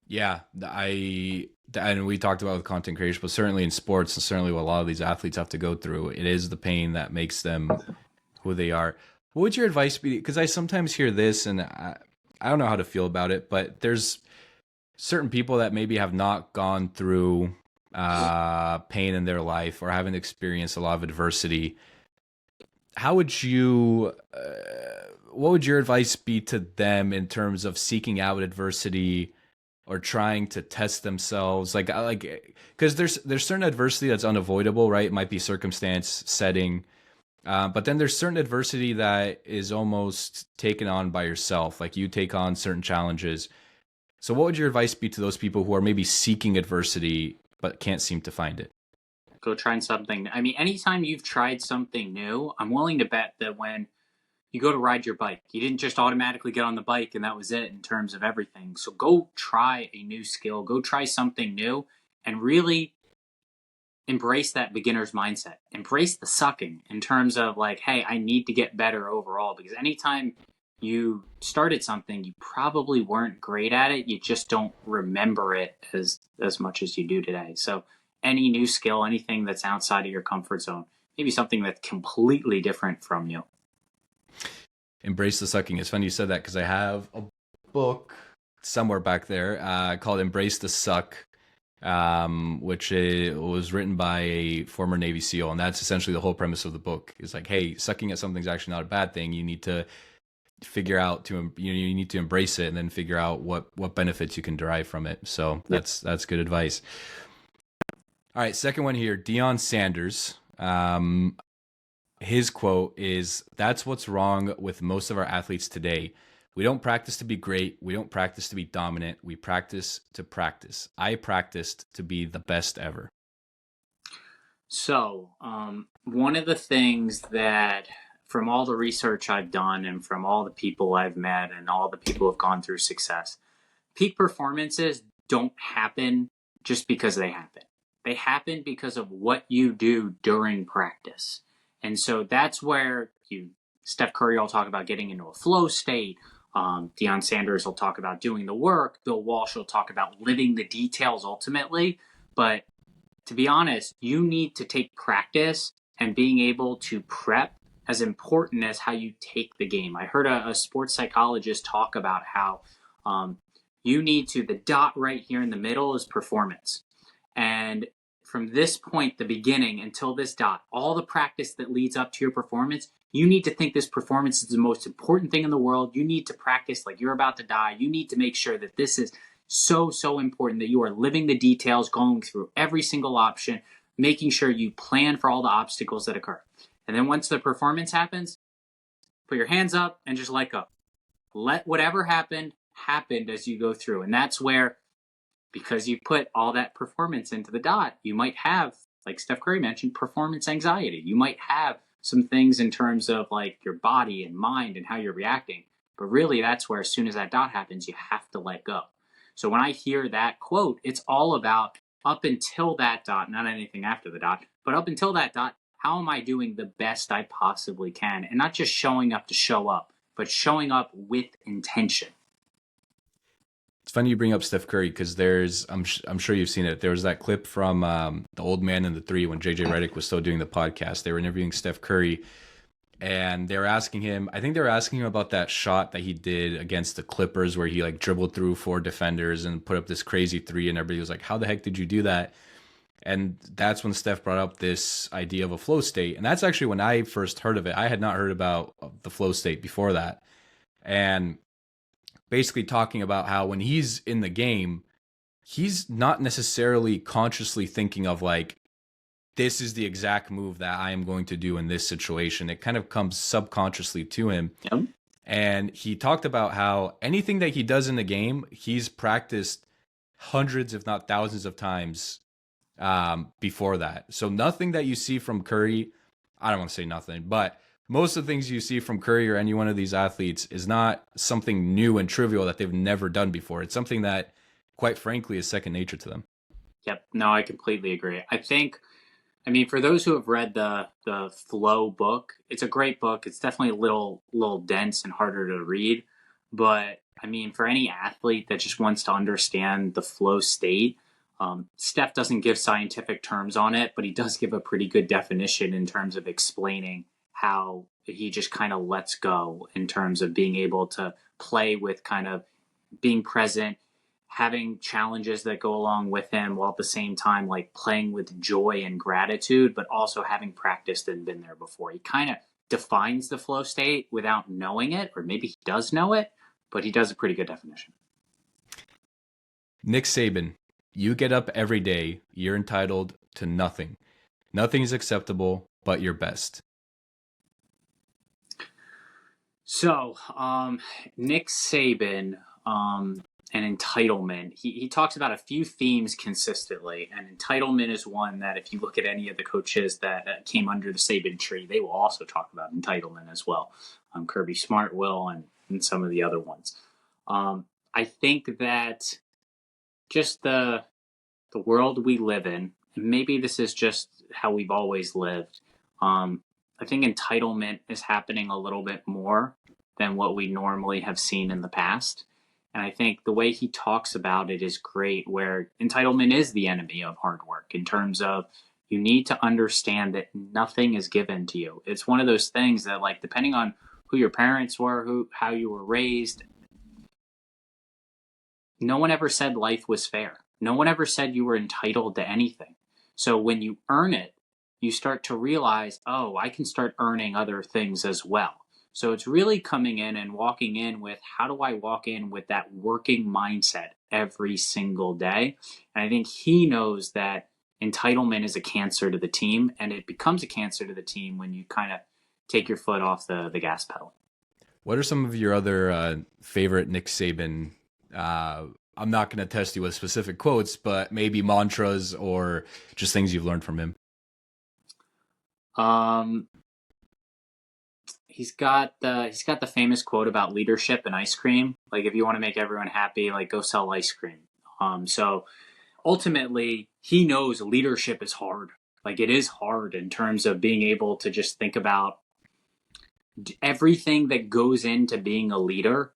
A: Yeah, and we talked about with content creation, but certainly in sports, and certainly what a lot of these athletes have to go through, it is the pain that makes them who they are. What would your advice be? Because I sometimes hear this, and I don't know how to feel about it, but there's certain people that maybe have not gone through pain in their life, or haven't experienced a lot of adversity. How would you, what would your advice be to them in terms of seeking out adversity, or trying to test themselves? Like, because there's certain adversity that's unavoidable, right? It might be circumstance, setting, But then there's certain adversity that is almost taken on by yourself. Like you take on certain challenges. So what would your advice be to those people who are maybe seeking adversity but can't seem to find it?
B: Go try something. I mean, anytime you've tried something new, I'm willing to bet that when you go to ride your bike, you didn't just automatically get on the bike and that was it in terms of everything. So go try a new skill, go try something new, and really embrace that beginner's mindset. Embrace the sucking in terms of like, hey, I need to get better overall. Because anytime you started something, you probably weren't great at it. You just don't remember it as much as you do today. So any new skill, anything that's outside of your comfort zone, maybe something that's completely different from you.
A: Embrace the sucking. It's funny you said that because I have a book somewhere back there called Embrace the Suck, which was written by a former Navy SEAL. And that's essentially the whole premise of the book is like, hey, sucking at something's actually not a bad thing. You need to figure out you need to embrace it and then figure out what benefits you can derive from it. So that's good advice. All right, second one here, Deion Sanders. His quote is, "That's what's wrong with most of our athletes today. We don't practice to be great. We don't practice to be dominant. We practice to practice. I practiced to be the best ever."
B: So, one of the things that from all the research I've done and from all the people I've met and all the people who've gone through success, peak performances don't happen just because they happen. They happen because of what you do during practice. And so that's where Steph Curry will talk about getting into a flow state. Deion Sanders will talk about doing the work. Bill Walsh will talk about living the details ultimately. But to be honest, you need to take practice and being able to prep as important as how you take the game. I heard a sports psychologist talk about how you need to, the dot right here in the middle is performance. And from this point, the beginning, until this dot, all the practice that leads up to your performance, you need to think this performance is the most important thing in the world. You need to practice like you're about to die. You need to make sure that this is so important, that you are living the details, going through every single option, making sure you plan for all the obstacles that occur. And then once the performance happens, put your hands up and just let go. Let whatever happened as you go through. And that's where, because you put all that performance into the dot, you might have, like Steph Curry mentioned, performance anxiety. You might have some things in terms of like your body and mind and how you're reacting. But really, that's where as soon as that dot happens, you have to let go. So when I hear that quote, it's all about up until that dot, not anything after the dot, but up until that dot, how am I doing the best I possibly can? And not just showing up to show up, but showing up with intention.
A: It's funny you bring up Steph Curry because I'm sure you've seen it. There was that clip from The Old Man and the Three when JJ Redick was still doing the podcast. They were interviewing Steph Curry, and they were asking him. I think they were asking him about that shot that he did against the Clippers where he like dribbled through 4 defenders and put up this crazy 3, and everybody was like, "How the heck did you do that?" And that's when Steph brought up this idea of a flow state, and that's actually when I first heard of it. I had not heard about the flow state before that, and basically talking about how when he's in the game, he's not necessarily consciously thinking of like, this is the exact move that I am going to do in this situation. It kind of comes subconsciously to him.
B: Yep.
A: And he talked about how anything that he does in the game, he's practiced hundreds, if not thousands of times before that. So nothing that you see from Curry, I don't want to say nothing, but most of the things you see from Curry or any one of these athletes is not something new and trivial that they've never done before. It's something that, quite frankly, is second nature to them.
B: Yep. No, I completely agree. I mean, for those who have read the Flow book, it's a great book. It's definitely a little dense and harder to read. But I mean, for any athlete that just wants to understand the flow state, Steph doesn't give scientific terms on it, but he does give a pretty good definition in terms of explaining how he just kind of lets go in terms of being able to play with kind of being present, having challenges that go along with him, while at the same time like playing with joy and gratitude, but also having practiced and been there before. He kind of defines the flow state without knowing it, or maybe he does know it, but he does a pretty good definition.
A: Nick Saban, you get up every day, you're entitled to nothing. Nothing is acceptable but your best.
B: So, Nick Saban, and entitlement. He talks about a few themes consistently, and entitlement is one that if you look at any of the coaches that came under the Saban tree, they will also talk about entitlement as well. Kirby Smart will, and some of the other ones. I think that just the world we live in, and maybe this is just how we've always lived. I think entitlement is happening a little bit more than what we normally have seen in the past. And I think the way he talks about it is great, where entitlement is the enemy of hard work in terms of you need to understand that nothing is given to you. It's one of those things that, like, depending on who your parents were, how you were raised, no one ever said life was fair. No one ever said you were entitled to anything. So when you earn it, you start to realize, oh, I can start earning other things as well. So it's really coming in and walking in with, how do I walk in with that working mindset every single day? And I think he knows that entitlement is a cancer to the team, and it becomes a cancer to the team when you kind of take your foot off the gas pedal.
A: What are some of your other favorite Nick Saban? I'm not going to test you with specific quotes, but maybe mantras or just things you've learned from him.
B: Um, he's got the famous quote about leadership and ice cream. Like, if you want to make everyone happy, like, go sell ice cream. So ultimately, he knows leadership is hard. Like, it is hard in terms of being able to just think about everything that goes into being a leader.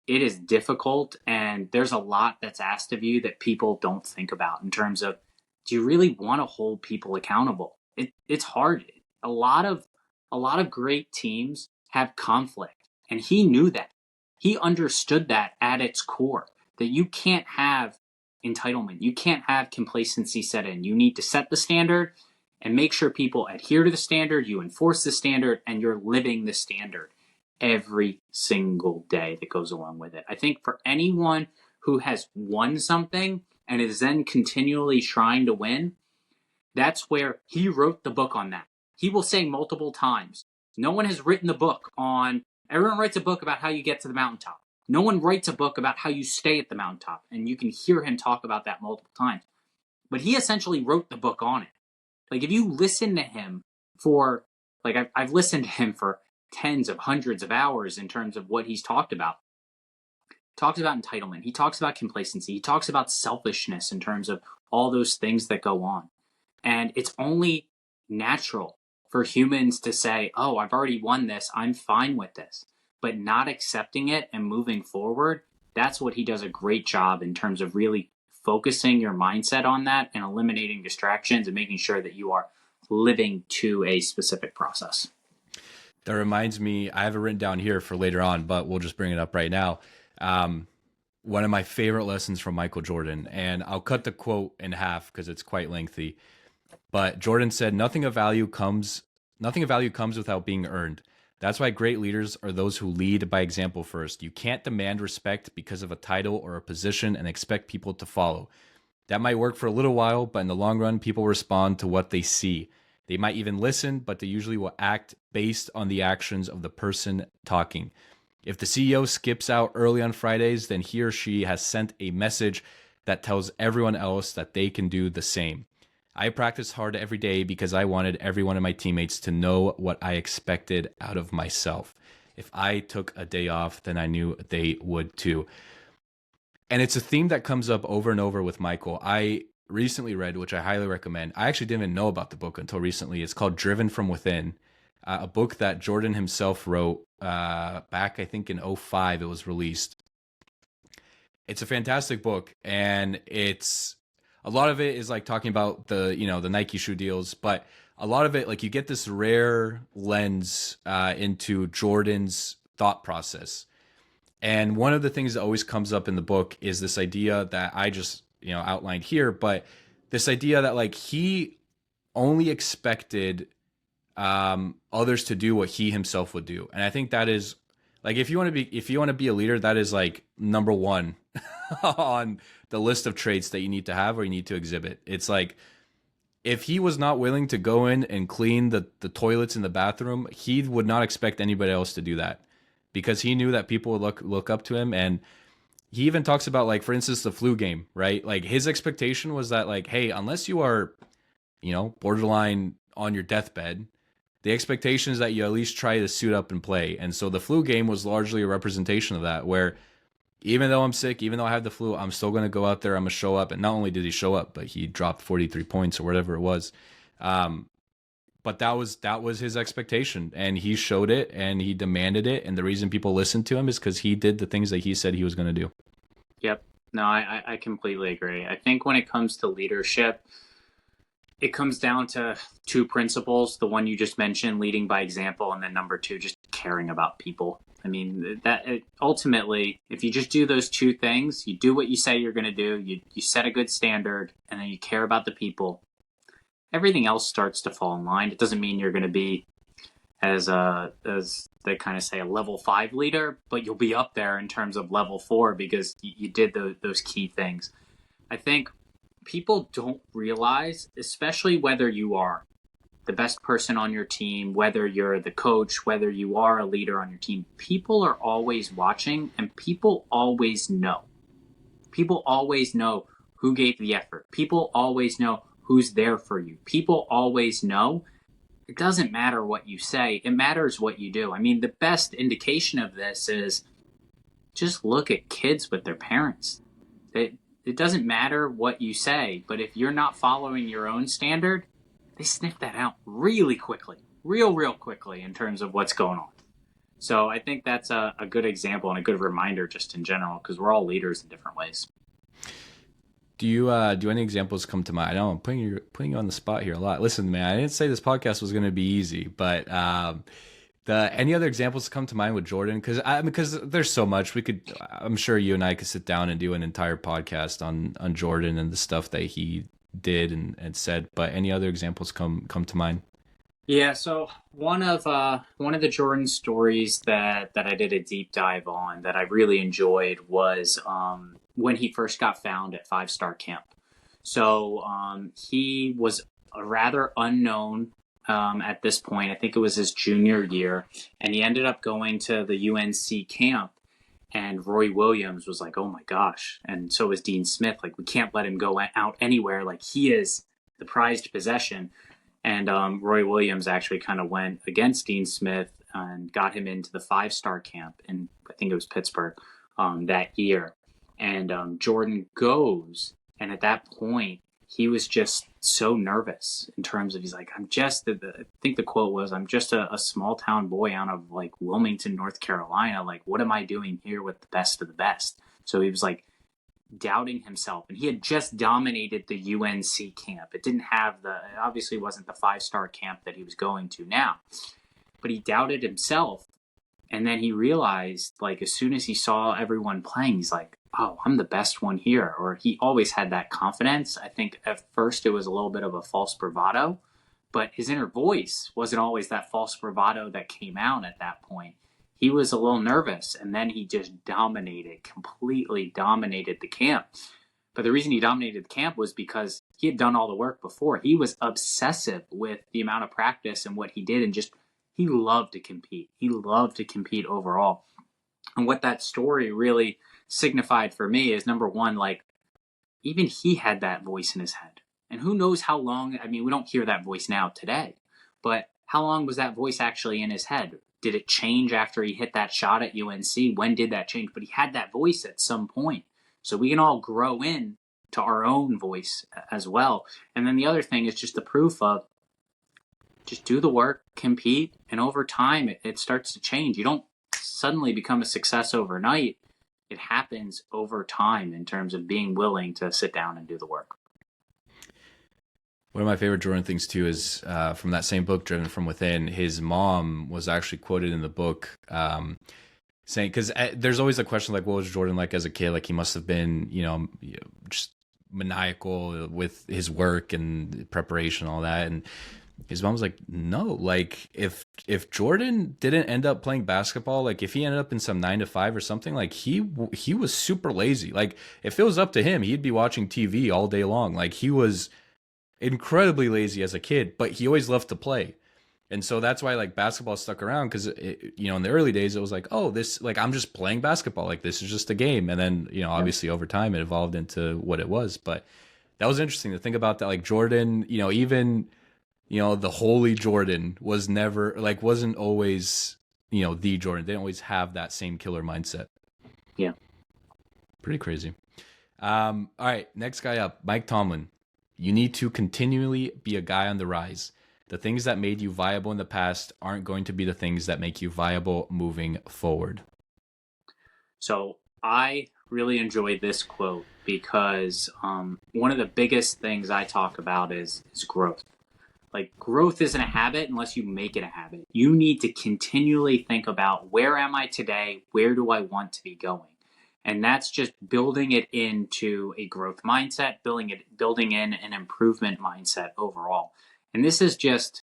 B: It is difficult, and there's a lot that's asked of you that people don't think about in terms of, do you really want to hold people accountable? It's hard. A lot of great teams have conflict, and he knew that. He understood that at its core, that you can't have entitlement, you can't have complacency set in. You need to set the standard and make sure people adhere to the standard, you enforce the standard, and you're living the standard every single day that goes along with it. I think for anyone who has won something and is then continually trying to win, that's where he wrote the book on that. He will say multiple times, no one has written the book on, everyone writes a book about how you get to the mountaintop. No one writes a book about how you stay at the mountaintop. And you can hear him talk about that multiple times. But he essentially wrote the book on it. Like, if you listen to him for, like, I've listened to him for tens of hundreds of hours in terms of what he's talked about. Talks about entitlement. He talks about complacency. He talks about selfishness in terms of all those things that go on. And it's only natural for humans to say, oh, I've already won this, I'm fine with this. But not accepting it and moving forward, that's what he does a great job in terms of really focusing your mindset on that and eliminating distractions and making sure that you are living to a specific process.
A: That reminds me, I have it written down here for later on, but we'll just bring it up right now. One of my favorite lessons from Michael Jordan, and I'll cut the quote in half because it's quite lengthy. But Jordan said, nothing of value comes without being earned. That's why great leaders are those who lead by example first. You can't demand respect because of a title or a position and expect people to follow. That might work for a little while, but in the long run, people respond to what they see. They might even listen, but they usually will act based on the actions of the person talking. If the CEO skips out early on Fridays, then he or she has sent a message that tells everyone else that they can do the same. I practiced hard every day because I wanted every one of my teammates to know what I expected out of myself. If I took a day off, then I knew they would too. And it's a theme that comes up over and over with Michael. I recently read, which I highly recommend. I actually didn't even know about the book until recently. It's called Driven from Within, a book that Jordan himself wrote back, I think, in 2005. It was released. It's a fantastic book, and it's a lot of it is like talking about the Nike shoe deals, but a lot of it, like, you get this rare lens into Jordan's thought process. And one of the things that always comes up in the book is this idea that I just outlined here, but this idea that, like, he only expected others to do what he himself would do. And I think that is, like, if you want to be a leader, that is like number one on the list of traits that you need to have or you need to exhibit. It's like, if he was not willing to go in and clean the toilets in the bathroom, he would not expect anybody else to do that. because he knew that people would look up to him. And he even talks about, like, for instance, the flu game, right? Like, his expectation was that, like, hey, unless you are, borderline on your deathbed, the expectation is that you at least try to suit up and play. And so the flu game was largely a representation of that, where even though I'm sick, even though I have the flu, I'm still going to go out there. I'm going to show up. And not only did he show up, but he dropped 43 points or whatever it was. But that was his expectation, and he showed it, and he demanded it. And the reason people listened to him is because he did the things that he said he was going to do.
B: Yep. No, I completely agree. I think when it comes to leadership, it comes down to two principles. The one you just mentioned, leading by example, and then number two, just caring about people. I mean, ultimately, if you just do those two things, you do what you say you're going to do, you set a good standard, and then you care about the people, everything else starts to fall in line. It doesn't mean you're going to be as they kind of say, a level 5 leader, but you'll be up there in terms of level 4 because you did those key things. I think people don't realize, especially whether you are the best person on your team, whether you're the coach, whether you are a leader on your team, people are always watching, and people always know. People always know who gave the effort. People always know who's there for you. People always know. It doesn't matter what you say. It matters what you do. I mean, the best indication of this is just look at kids with their parents. It doesn't matter what you say, but if you're not following your own standard, they sniff that out really quickly, real quickly in terms of what's going on. So I think that's a good example and a good reminder just in general, because we're all leaders in different ways.
A: Do any examples come to mind? I know I'm putting you on the spot here a lot. Listen, man, I didn't say this podcast was going to be easy, but any other examples come to mind with Jordan? Because there's so much I'm sure you and I could sit down and do an entire podcast on Jordan and the stuff that he did and said. But any other examples come to mind?
B: Yeah, so one of the Jordan stories that I did a deep dive on that I really enjoyed was when he first got found at 5-Star Camp. So he was a rather unknown at this point. I think it was his junior year, and he ended up going to the UNC camp. And Roy Williams was like, "Oh my gosh!" And so was Dean Smith. Like, we can't let him go out anywhere. Like, he is the prized possession. And Roy Williams actually kind of went against Dean Smith and got him into the 5-Star Camp in, I think it was Pittsburgh, that year. And Jordan goes, and at that point, he was just so nervous in terms of, he's like, I think the quote was, "I'm just a small town boy out of like Wilmington, North Carolina. Like, what am I doing here with the best of the best?" So he was like doubting himself, and he had just dominated the UNC camp. It obviously wasn't the 5-Star camp that he was going to now, but he doubted himself. And then he realized, like, as soon as he saw everyone playing, he's like, "Oh, I'm the best one here." Or he always had that confidence. I think at first it was a little bit of a false bravado, but his inner voice wasn't always that false bravado that came out at that point. He was a little nervous, and then he just completely dominated the camp. But the reason he dominated the camp was because he had done all the work before. He was obsessive with the amount of practice and what he did, and he loved to compete. He loved to compete overall. And what that story really signified for me is, number one, like, even he had that voice in his head. And who knows how long, I mean, we don't hear that voice now today, but how long was that voice actually in his head? Did it change after he hit that shot at UNC? When did that change? But he had that voice at some point. So we can all grow in to our own voice as well. And then the other thing is just the proof of just do the work, compete, and over time it starts to change. You don't suddenly become a success overnight. It happens over time in terms of being willing to sit down and do the work.
A: One of my favorite Jordan things too is from that same book, Driven from Within. His mom was actually quoted in the book saying, because there's always a question like, what was Jordan like as a kid? Like, he must have been, just maniacal with his work and preparation, all that. And his mom was like, no, like, if Jordan didn't end up playing basketball, like if he ended up in some 9-to-5 or something, like he was super lazy. Like, if it was up to him, he'd be watching TV all day long. Like, he was incredibly lazy as a kid, but he always loved to play. And so that's why like basketball stuck around, because in the early days it was like, oh, this, like, I'm just playing basketball, like this is just a game. And then obviously over time it evolved into what it was. But that was interesting to think about that. Like Jordan, even the holy Jordan wasn't always the Jordan. They didn't always have that same killer mindset.
B: Yeah.
A: Pretty crazy. All right, next guy up, Mike Tomlin. You need to continually be a guy on the rise. The things that made you viable in the past aren't going to be the things that make you viable moving forward.
B: So I really enjoyed this quote because one of the biggest things I talk about is growth. Like, growth isn't a habit unless you make it a habit. You need to continually think about, where am I today? Where do I want to be going? And that's just building it into a growth mindset, building in an improvement mindset overall. And this is just,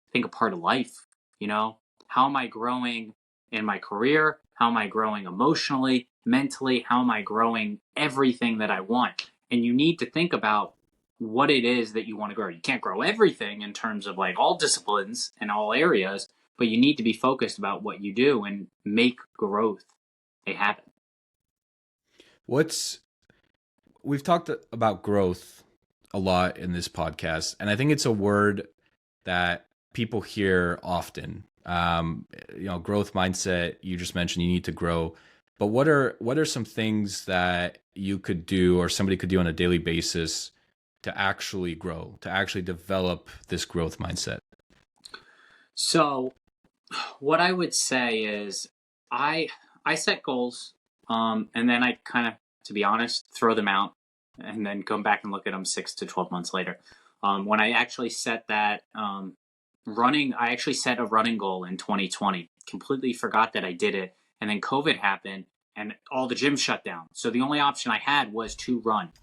B: I think, a part of life. How am I growing in my career? How am I growing emotionally, mentally? How am I growing everything that I want? And you need to think about what it is that you want to grow. You can't grow everything in terms of like all disciplines and all areas, but you need to be focused about what you do and make growth a habit.
A: We've talked about growth a lot in this podcast, and I think it's a word that people hear often. Growth mindset, you just mentioned you need to grow, but what are some things that you could do or somebody could do on a daily basis to actually grow, to actually develop this growth mindset?
B: So what I would say is I set goals, and then I kind of, to be honest, throw them out and then come back and look at them 6 to 12 months later. When I actually set that I actually set a running goal in 2020, completely forgot that I did it. And then COVID happened and all the gyms shut down. So the only option I had was to run.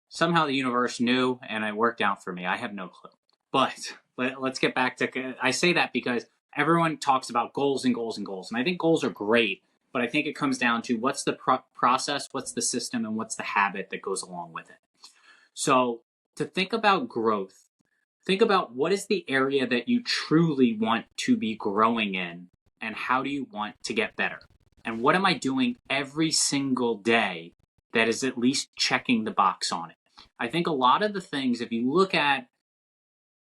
B: Somehow the universe knew and it worked out for me. I have no clue. But let's get back to, I say that because everyone talks about goals and goals and goals. And I think goals are great, but I think it comes down to what's the process, what's the system, and what's the habit that goes along with it. So to think about growth, think about what is the area that you truly want to be growing in and how do you want to get better? And what am I doing every single day that is at least checking the box on it? I think a lot of the things, if you look at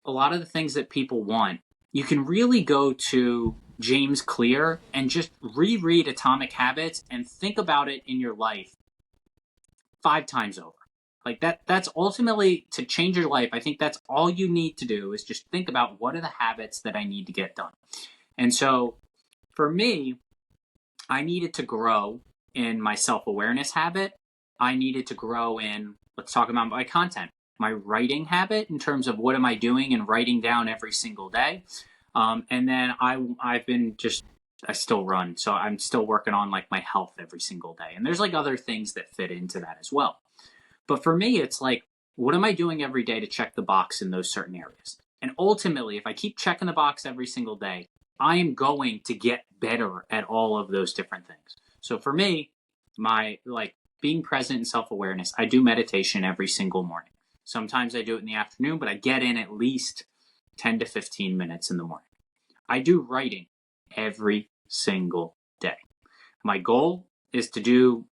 B: a lot of the things that people want, you can really go to James Clear and just reread Atomic Habits and think about it in your life 5 times over. Like that's ultimately to change your life. I think that's all you need to do is just think about what are the habits that I need to get done. And so for me, I needed to grow in my self-awareness habit. I needed to grow in, let's talk about my content, my writing habit in terms of what am I doing and writing down every single day. And then I've been I still run. So I'm still working on like my health every single day. And there's like other things that fit into that as well. But for me, it's like, what am I doing every day to check the box in those certain areas? And ultimately, if I keep checking the box every single day, I am going to get better at all of those different things. So for me, my being present and self-awareness, I do meditation every single morning. Sometimes I do it in the afternoon, but I get in at least 10 to 15 minutes in the morning. I do writing every single day. My goal is to do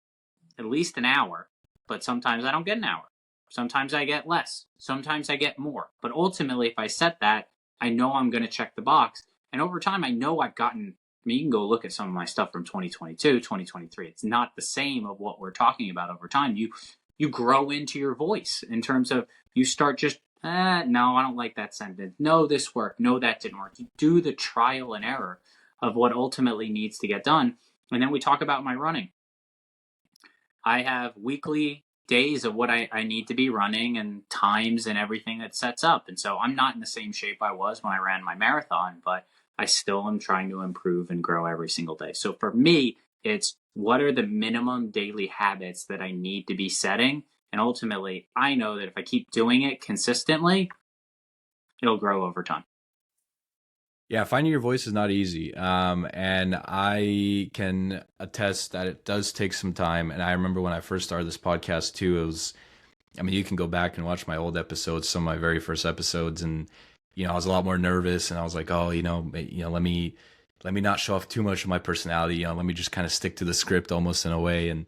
B: at least an hour, but sometimes I don't get an hour. Sometimes I get less. Sometimes I get more. But ultimately, if I set that, I know I'm going to check the box. And over time, I know I've gotten, you can go look at some of my stuff from 2022, 2023. It's not the same of what we're talking about over time. You grow into your voice in terms of you start just, no, I don't like that sentence. No, this worked. No, that didn't work. You do the trial and error of what ultimately needs to get done. And then we talk about my running. I have weekly days of what I need to be running and times and everything that sets up. And so I'm not in the same shape I was when I ran my marathon, but I still am trying to improve and grow every single day. So for me, it's what are the minimum daily habits that I need to be setting? And ultimately, I know that if I keep doing it consistently, it'll grow over time.
A: Yeah, finding your voice is not easy. And I can attest that it does take some time. And I remember when I first started this podcast too, you can go back and watch my old episodes, some of my very first episodes. And, I was a lot more nervous, and I was like, oh, let me not show off too much of my personality. Let me just kind of stick to the script almost in a way. And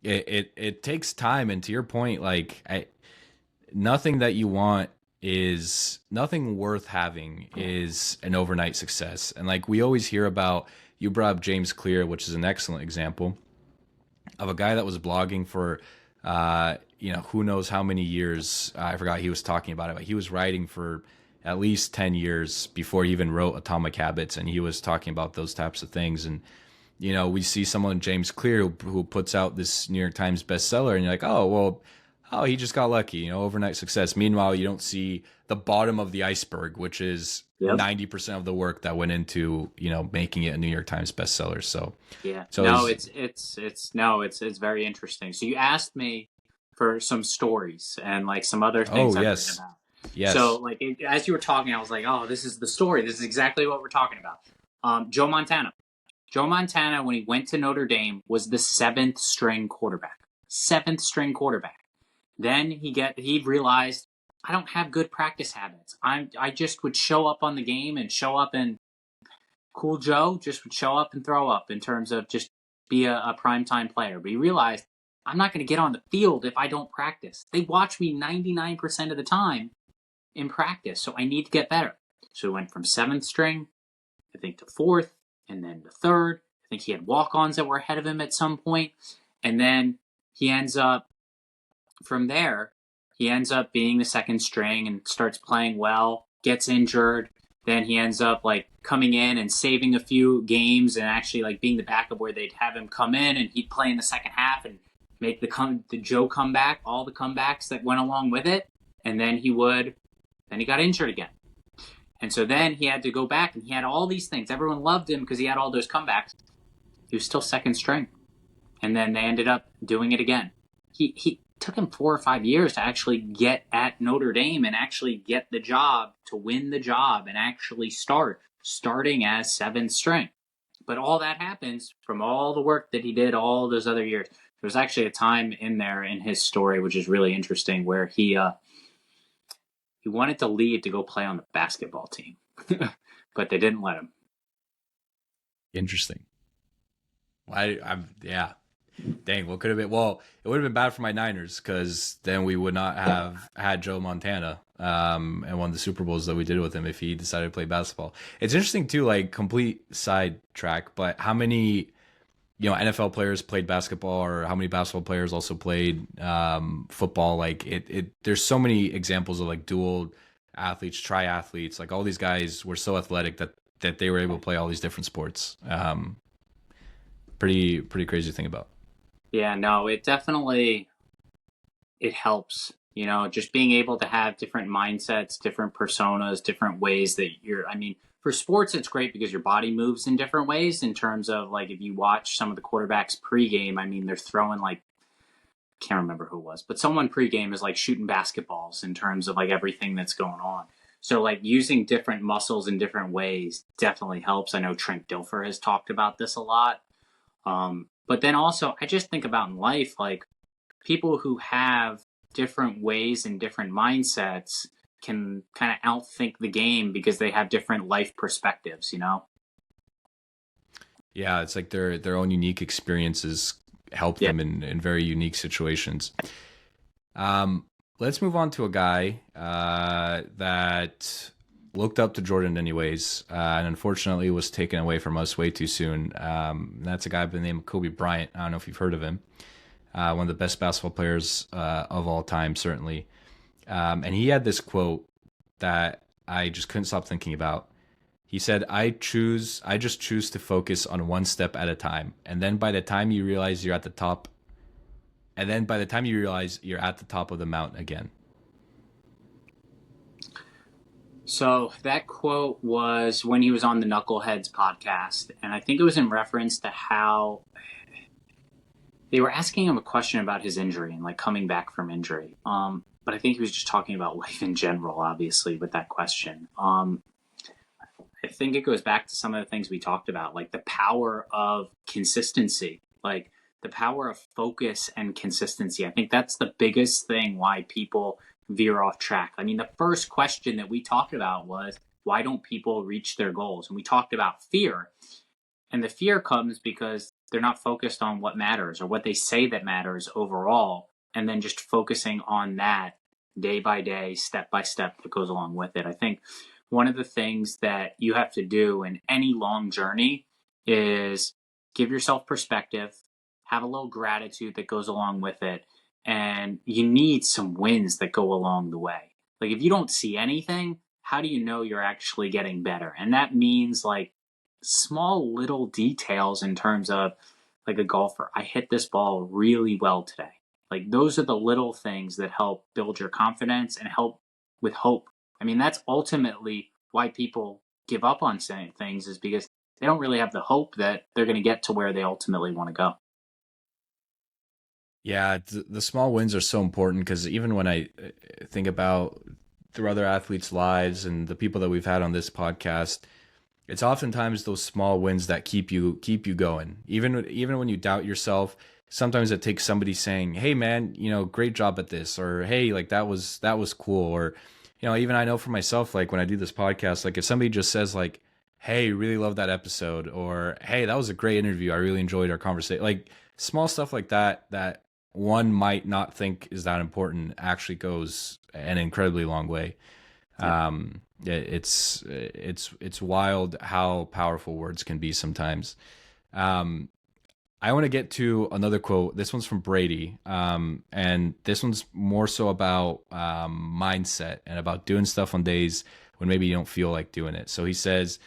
A: it takes time. And to your point, like nothing that you want is nothing worth having is an overnight success. And like we always hear about, you brought up James Clear, which is an excellent example of a guy that was blogging for who knows how many years. I forgot he was talking about it, but he was writing for at least 10 years before he even wrote Atomic Habits, and he was talking about those types of things. And we see someone, James Clear, who puts out this New York Times bestseller, and you're like, oh well, he just got lucky, overnight success. Meanwhile, you don't see the bottom of the iceberg, which is 90% of the work that went into making it a New York Times bestseller. So
B: it's very interesting. So you asked me for some stories and like some other things I've written about.
A: Yes.
B: So like as you were talking, I was like, oh, this is the story. This is exactly what we're talking about. Joe Montana. Joe Montana, when he went to Notre Dame, was the seventh string quarterback. Then he realized, I don't have good practice habits. I just would show up on the game and show up, and Cool Joe just would show up and throw up in terms of just be a primetime player. But he realized, I'm not going to get on the field if I don't practice. They watch me 99% of the time in practice, so I need to get better. So he went from seventh string, I think, to fourth, and then to third. I think he had walk-ons that were ahead of him at some point. And then he ends up, from there, he ends up being the second string and starts playing well, gets injured. Then he ends up like coming in and saving a few games and actually like being the backup where they'd have him come in and he'd play in the second half and make the Joe comeback, all the comebacks that went along with it. And then he got injured again. And so then he had to go back, and he had all these things. Everyone loved him because he had all those comebacks. He was still second string. And then they ended up doing it again. He took him 4 or 5 years to actually get at Notre Dame and actually get the job, to win the job and actually starting as seventh string. But all that happens from all the work that he did all those other years. There was actually a time in there in his story, which is really interesting, where he wanted to leave to go play on the basketball team, but they didn't let him.
A: Interesting. Yeah. Dang, what could have been? Well, it would have been bad for my Niners, because then we would not have had Joe Montana and won the Super Bowls that we did with him if he decided to play basketball. It's interesting too, like complete sidetrack, but how many NFL players played basketball, or how many basketball players also played football? Like there's so many examples of like dual athletes, triathletes. Like all these guys were so athletic that they were able to play all these different sports. Pretty crazy to think about.
B: Yeah, no, it definitely, it helps, just being able to have different mindsets, different personas, different ways that for sports, it's great because your body moves in different ways in terms of like, if you watch some of the quarterbacks pregame, they're throwing like, I can't remember who it was, but someone pregame is like shooting basketballs in terms of like everything that's going on. So like using different muscles in different ways definitely helps. I know Trent Dilfer has talked about this a lot. But then also, I just think about in life, like people who have different ways and different mindsets can kind of outthink the game because they have different life perspectives,
A: Yeah, it's like their own unique experiences help them in very unique situations. Let's move on to a guy that looked up to Jordan anyways, and unfortunately was taken away from us way too soon. That's a guy by the name of Kobe Bryant. I don't know if you've heard of him. One of the best basketball players of all time, certainly. And he had this quote that I just couldn't stop thinking about. He said, I just choose to focus on one step at a time. And then by the time you realize you're at the top, of the mountain again.
B: So that quote was when he was on the Knuckleheads podcast. And I think it was in reference to how they were asking him a question about his injury and like coming back from injury. But I think he was just talking about life in general, obviously, with that question. I think it goes back to some of the things we talked about, like the power of consistency, like the power of focus and consistency. I think that's the biggest thing why people veer off track. I mean, the first question that we talked about was, why don't people reach their goals? And we talked about fear. And the fear comes because they're not focused on what matters or what they say that matters overall, and then just focusing on that day by day, step by step that goes along with it. I think one of the things that you have to do in any long journey is give yourself perspective, have a little gratitude that goes along with it, and you need some wins that go along the way. Like if you don't see anything, how do you know you're actually getting better? And that means like small little details in terms of like a golfer. I hit this ball really well today. Like those are the little things that help build your confidence and help with hope. I mean, that's ultimately why people give up on saying things, is because they don't really have the hope that they're going to get to where they ultimately want to go.
A: Yeah, the small wins are so important because even when I think about through other athletes' lives and the people that we've had on this podcast, it's oftentimes those small wins that keep you going. Even when you doubt yourself, sometimes it takes somebody saying, "Hey, man, great job at this," or "Hey, like that was cool," or even I know for myself, like when I do this podcast, like if somebody just says like, "Hey, really love that episode," or "Hey, that was a great interview. I really enjoyed our conversation," like small stuff like that one might not think is that important actually goes an incredibly long way.
B: Yeah.
A: It's wild how powerful words can be sometimes. Um, I want to get to another quote. This one's from Brady, and this one's more so about mindset and about doing stuff on days when maybe you don't feel like doing it. So he says,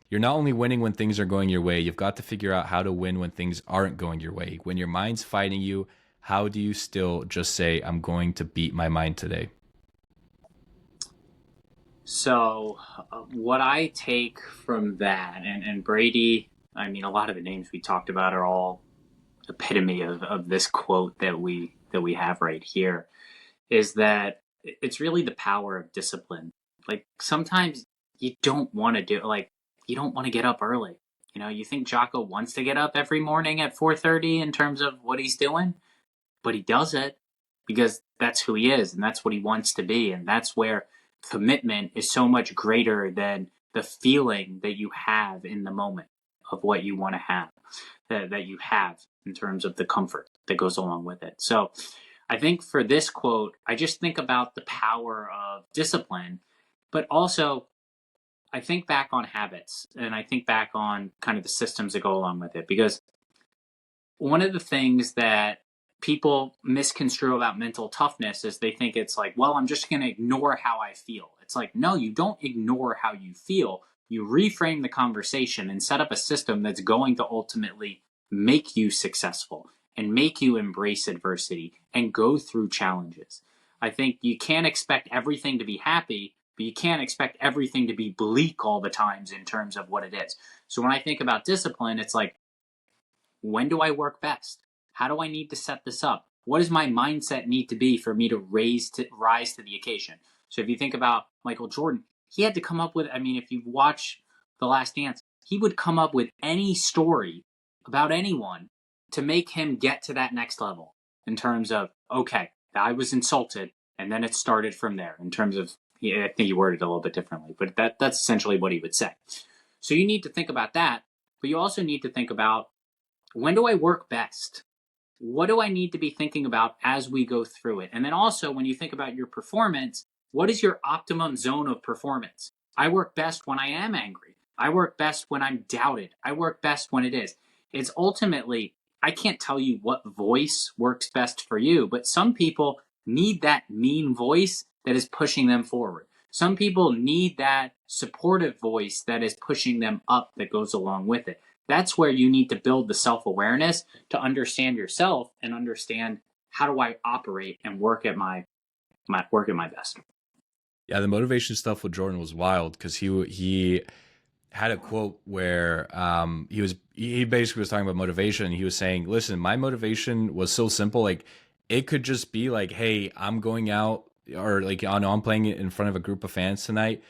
A: "You're not only winning when things are going your way, you've got to figure out how to win when things aren't going your way. When your mind's fighting you, how do you still just say, 'I'm going to beat my mind today'?"
B: So, what I take from that, and Brady, I mean, a lot of the names we talked about are all epitome of this quote that we have right here, is that it's really the power of discipline. Like sometimes you don't want to do like you don't want to get up early. You think Jocko wants to get up every morning at 4:30 in terms of what he's doing, but he does it because that's who he is and that's what he wants to be, and that's where commitment is so much greater than the feeling that you have in the moment of what you want to have, that you have in terms of the comfort that goes along with it. So I think for this quote, I just think about the power of discipline, but also I think back on habits and I think back on kind of the systems that go along with it. Because one of the things that people misconstrue about mental toughness is they think it's like, well, I'm just going to ignore how I feel. It's like, no, you don't ignore how you feel. You reframe the conversation and set up a system that's going to ultimately make you successful and make you embrace adversity and go through challenges. I think you can't expect everything to be happy, but you can't expect everything to be bleak all the times in terms of what it is. So when I think about discipline, it's like, when do I work best? How do I need to set this up? What does my mindset need to be for me to rise to the occasion? So if you think about Michael Jordan, he had to come up with, I mean, if you watch The Last Dance, he would come up with any story about anyone to make him get to that next level in terms of, okay, I was insulted, and then it started from there in terms of, I think he worded it a little bit differently, but that's essentially what he would say. So you need to think about that, but you also need to think about, when do I work best? What do I need to be thinking about as we go through it? And then also, when you think about your performance, what is your optimum zone of performance? I work best when I am angry. I work best when I'm doubted. I work best when it is. It's ultimately, I can't tell you what voice works best for you, but some people need that mean voice that is pushing them forward. Some people need that supportive voice that is pushing them up, that goes along with it. That's where you need to build the self-awareness to understand yourself and understand, how do I operate and work at my best.
A: Yeah, the motivation stuff with Jordan was wild because he had a quote where he basically was talking about motivation. And he was saying, "Listen, my motivation was so simple. Like it could just be like, hey, I'm going out, or like I'm playing it in front of a group of fans tonight.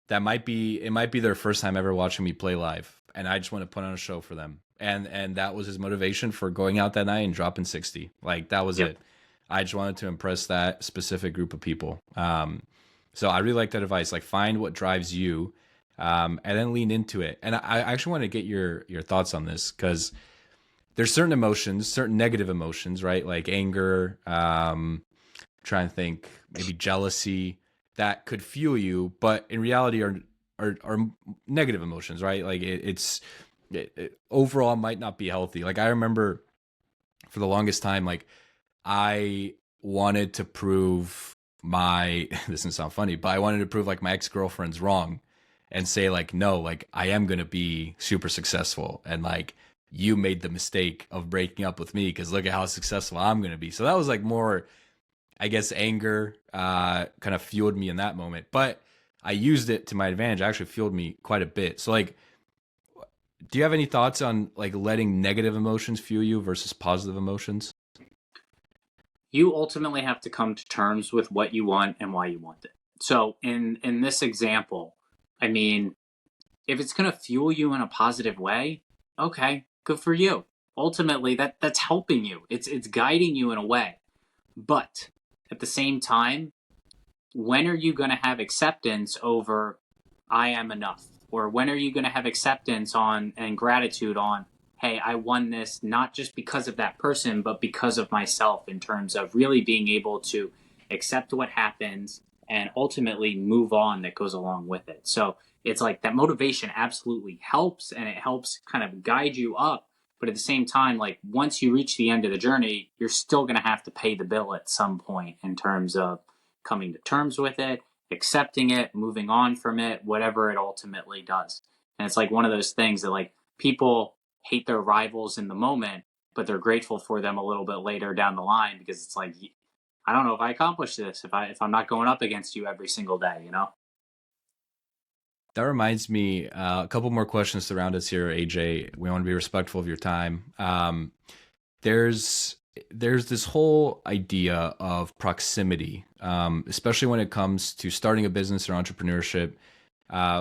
A: It might be their first time ever watching me play live, and I just want to put on a show for them." And that was his motivation for going out that night and dropping 60. Like that was
B: Yep.
A: it. I just wanted to impress that specific group of people. So I really like that advice. Like, find what drives you, and then lean into it. And I actually want to get your thoughts on this, because there's certain emotions, certain negative emotions, right? Like anger, try and think, maybe jealousy, that could fuel you, but in reality are negative emotions, right? Like it overall might not be healthy. Like I remember for the longest time, like I wanted to prove my this doesn't sound funny, but I wanted to prove like my ex-girlfriend's wrong and say like, no, like I am going to be super successful, and like you made the mistake of breaking up with me because look at how successful I'm going to be. So that was like more, I guess, anger kind of fueled me in that moment, but I used it to my advantage. It actually fueled me quite a bit. So like, do you have any thoughts on like letting negative emotions fuel you versus positive emotions?
B: You ultimately have to come to terms with what you want and why you want it. So in this example, I mean, if it's going to fuel you in a positive way, okay, good for you. Ultimately, that's helping you. It's guiding you in a way. But at the same time, when are you going to have acceptance over I am enough? Or when are you going to have acceptance on and gratitude on, hey, I won this not just because of that person, but because of myself, in terms of really being able to accept what happens and ultimately move on that goes along with it. So it's like that motivation absolutely helps, and it helps kind of guide you up. But at the same time, like once you reach the end of the journey, you're still going to have to pay the bill at some point in terms of coming to terms with it, accepting it, moving on from it, whatever it ultimately does. And it's like one of those things that like people hate their rivals in the moment, but they're grateful for them a little bit later down the line, because it's like, I don't know if I accomplished this if I'm not going up against you every single day, you know?
A: That reminds me, a couple more questions to round us here, AJ. We want to be respectful of your time. There's there's this whole idea of proximity, especially when it comes to starting a business or entrepreneurship,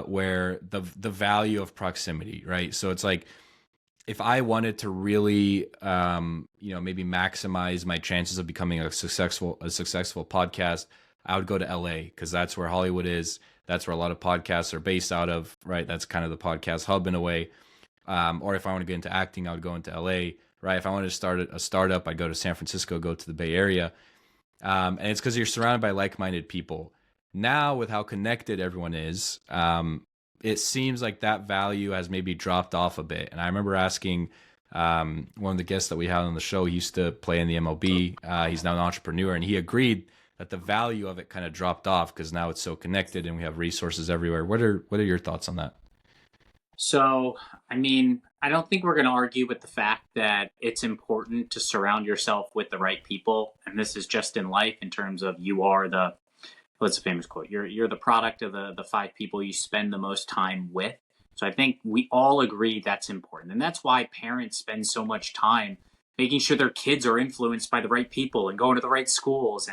A: where the value of proximity, right? So it's like if I wanted to really, maybe maximize my chances of becoming a successful podcast, I would go to LA because that's where Hollywood is. That's where a lot of podcasts are based out of, right? That's kind of the podcast hub in a way. Or if I want to get into acting, I would go into LA, right? If I wanted to start a startup, I'd go to San Francisco, go to the Bay Area. And it's because you're surrounded by like-minded people. Now, with how connected everyone is, it seems like that value has maybe dropped off a bit. And I remember asking one of the guests that we had on the show, he used to play in the MLB. He's now an entrepreneur, and he agreed that the value of it kind of dropped off because now it's so connected and we have resources everywhere. What are your thoughts on that?
B: So, I mean, I don't think we're going to argue with the fact that it's important to surround yourself with the right people. And this is just in life in terms of you are the, what's a famous quote? You're the product of the five people you spend the most time with. So I think we all agree that's important. And that's why parents spend so much time making sure their kids are influenced by the right people and going to the right schools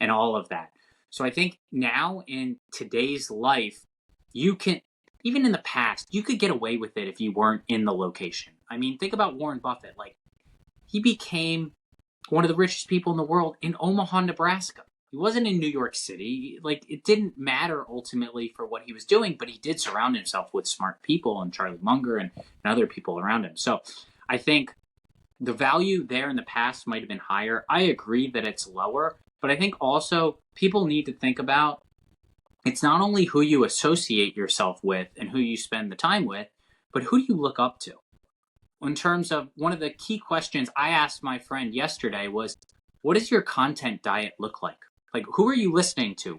B: and all of that. So I think now in today's life, you can, even in the past, you could get away with it if you weren't in the location. I mean, think about Warren Buffett. Like, he became one of the richest people in the world in Omaha, Nebraska. He wasn't in New York City. Like, it didn't matter ultimately for what he was doing, but he did surround himself with smart people and Charlie Munger and other people around him. So I think the value there in the past might have been higher. I agree that it's lower, but I think also people need to think about it's not only who you associate yourself with and who you spend the time with, but who you look up to. In terms of one of the key questions I asked my friend yesterday was, what does your content diet look like? Like, who are you listening to?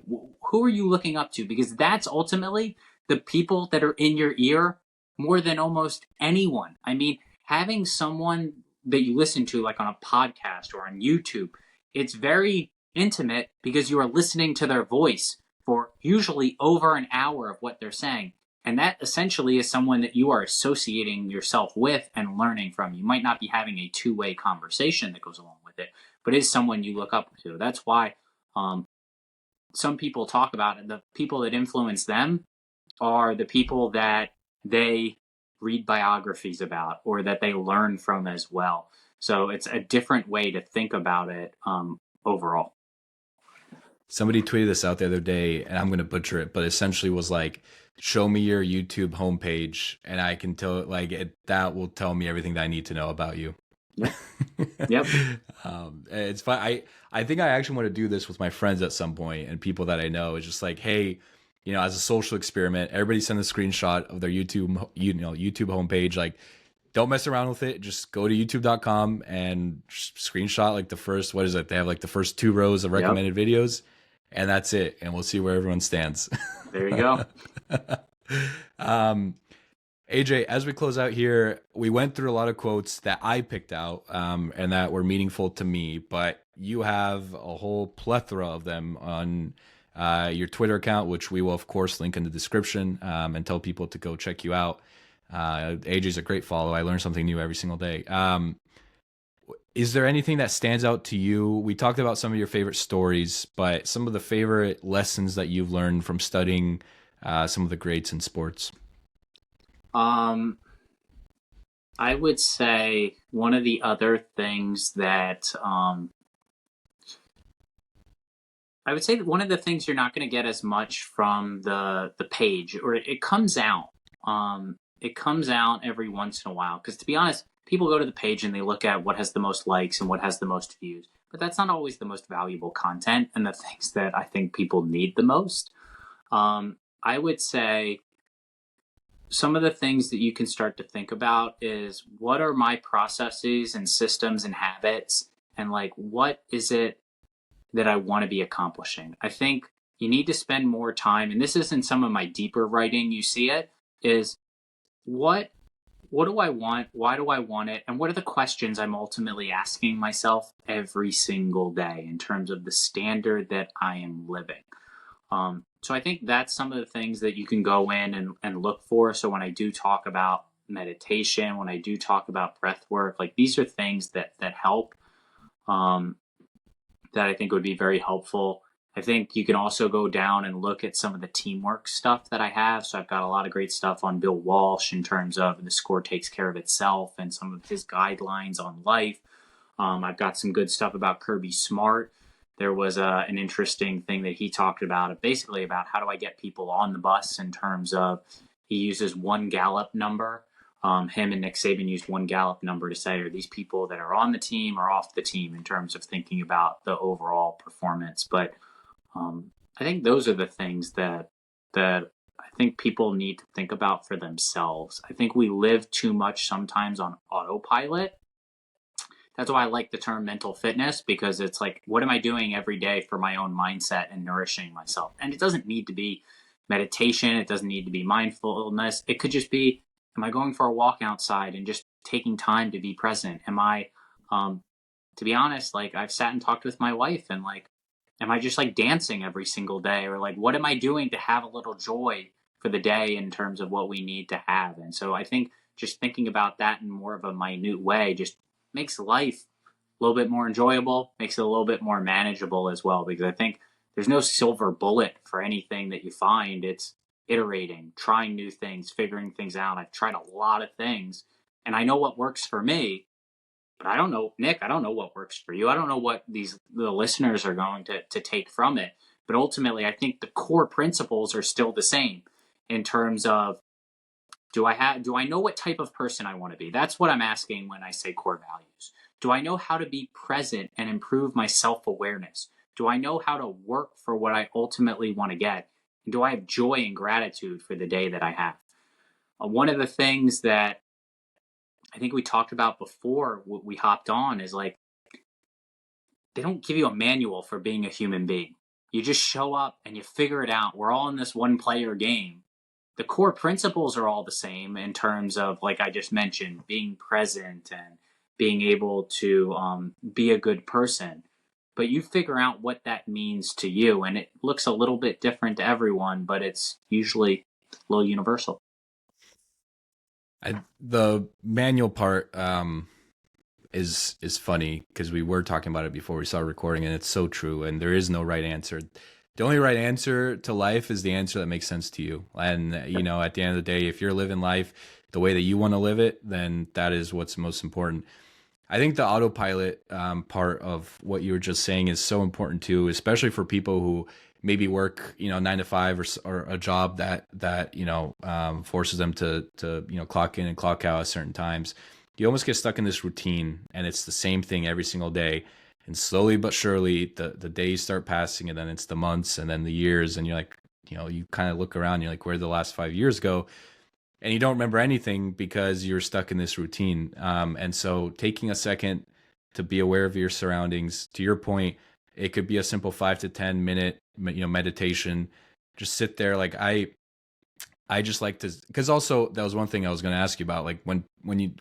B: Who are you looking up to? Because that's ultimately the people that are in your ear more than almost anyone. I mean, having someone that you listen to, like on a podcast or on YouTube, it's very intimate because you are listening to their voice for usually over an hour of what they're saying. And that essentially is someone that you are associating yourself with and learning from. You might not be having a two-way conversation that goes along with it, but is someone you look up to. That's why some people talk about it. The people that influence them are the people that they read biographies about or that they learn from as well. So it's a different way to think about it overall.
A: Somebody tweeted this out the other day, and I'm going to butcher it, but essentially was like, show me your YouTube homepage, and I can tell, like, that will tell me everything that I need to know about you.
B: Yep. Yep.
A: It's fun. I think I actually want to do this with my friends at some point and people that I know. It's just like, hey, as a social experiment, everybody send a screenshot of their YouTube homepage. Like, don't mess around with it. Just go to youtube.com and screenshot like the first, what is it? They have like the first 2 rows of recommended videos, and that's it. And we'll see where everyone stands.
B: There you go.
A: AJ, as we close out here, we went through a lot of quotes that I picked out and that were meaningful to me, but you have a whole plethora of them on your Twitter account, which we will, of course, link in the description and tell people to go check you out. AJ's a great follow. I learn something new every single day. Is there anything that stands out to you? We talked about some of your favorite stories, but some of the favorite lessons that you've learned from studying some of the greats in sports.
B: I would say one of the other things that I would say that one of the things you're not going to get as much from the page, or it comes out. It comes out every once in a while, because to be honest, people go to the page and they look at what has the most likes and what has the most views, but that's not always the most valuable content and the things that I think people need the most. I would say some of the things that you can start to think about is, what are my processes and systems and habits, and like, what is it that I want to be accomplishing? I think you need to spend more time, and this is in some of my deeper writing, you see it, is what do I want? Why do I want it? And what are the questions I'm ultimately asking myself every single day in terms of the standard that I am living? So I think that's some of the things that you can go in and look for. So when I do talk about meditation, when I do talk about breath work, like, these are things that help, that I think would be very helpful. I think you can also go down and look at some of the teamwork stuff that I have. So I've got a lot of great stuff on Bill Walsh in terms of the score takes care of itself and some of his guidelines on life. I've got some good stuff about Kirby Smart. There was an interesting thing that he talked about, basically about how do I get people on the bus, in terms of, he uses one Gallup number. Him and Nick Saban used one Gallup number to say, are these people that are on the team or off the team, in terms of thinking about the overall performance. But I think those are the things that I think people need to think about for themselves. I think we live too much sometimes on autopilot. That's why I like the term mental fitness, because it's like, what am I doing every day for my own mindset and nourishing myself? And it doesn't need to be meditation. It doesn't need to be mindfulness. It could just be, am I going for a walk outside and just taking time to be present? Am I, to be honest, like, I've sat and talked with my wife, and like, am I just like dancing every single day? Or like, what am I doing to have a little joy for the day in terms of what we need to have? And so I think just thinking about that in more of a minute way just makes life a little bit more enjoyable, makes it a little bit more manageable as well. Because I think there's no silver bullet for anything that you find. It's iterating, trying new things, figuring things out. I've tried a lot of things, and I know what works for me, but I don't know, Nick, I don't know what works for you. I don't know what the listeners are going to take from it. But ultimately, I think the core principles are still the same in terms of, do I know what type of person I want to be? That's what I'm asking when I say core values. Do I know how to be present and improve my self-awareness? Do I know how to work for what I ultimately want to get? And do I have joy and gratitude for the day that I have? One of the things that I think we talked about before we hopped on is, like, they don't give you a manual for being a human being. You just show up and you figure it out. We're all in this one player game. The core principles are all the same in terms of, like I just mentioned, being present and being able to be a good person. But you figure out what that means to you, and it looks a little bit different to everyone, but it's usually a little universal.
A: The manual part is funny, because we were talking about it before we started recording, and it's so true. And there is no right answer. The only right answer to life is the answer that makes sense to you. And, at the end of the day, if you're living life the way that you want to live it, then that is what's most important. I think the autopilot part of what you were just saying is so important too, especially for people who maybe work, 9 to 5 or a job that forces them to clock in and clock out at certain times. You almost get stuck in this routine, and it's the same thing every single day. And slowly but surely, the days start passing, and then it's the months, and then the years, and you're like, you kind of look around, you're like, where did the last 5 years go? And you don't remember anything because you're stuck in this routine. And so taking a second to be aware of your surroundings, to your point, it could be a simple 5 to 10 minute, meditation. Just sit there. Like I just like to, because also that was one thing I was going to ask you about. Like when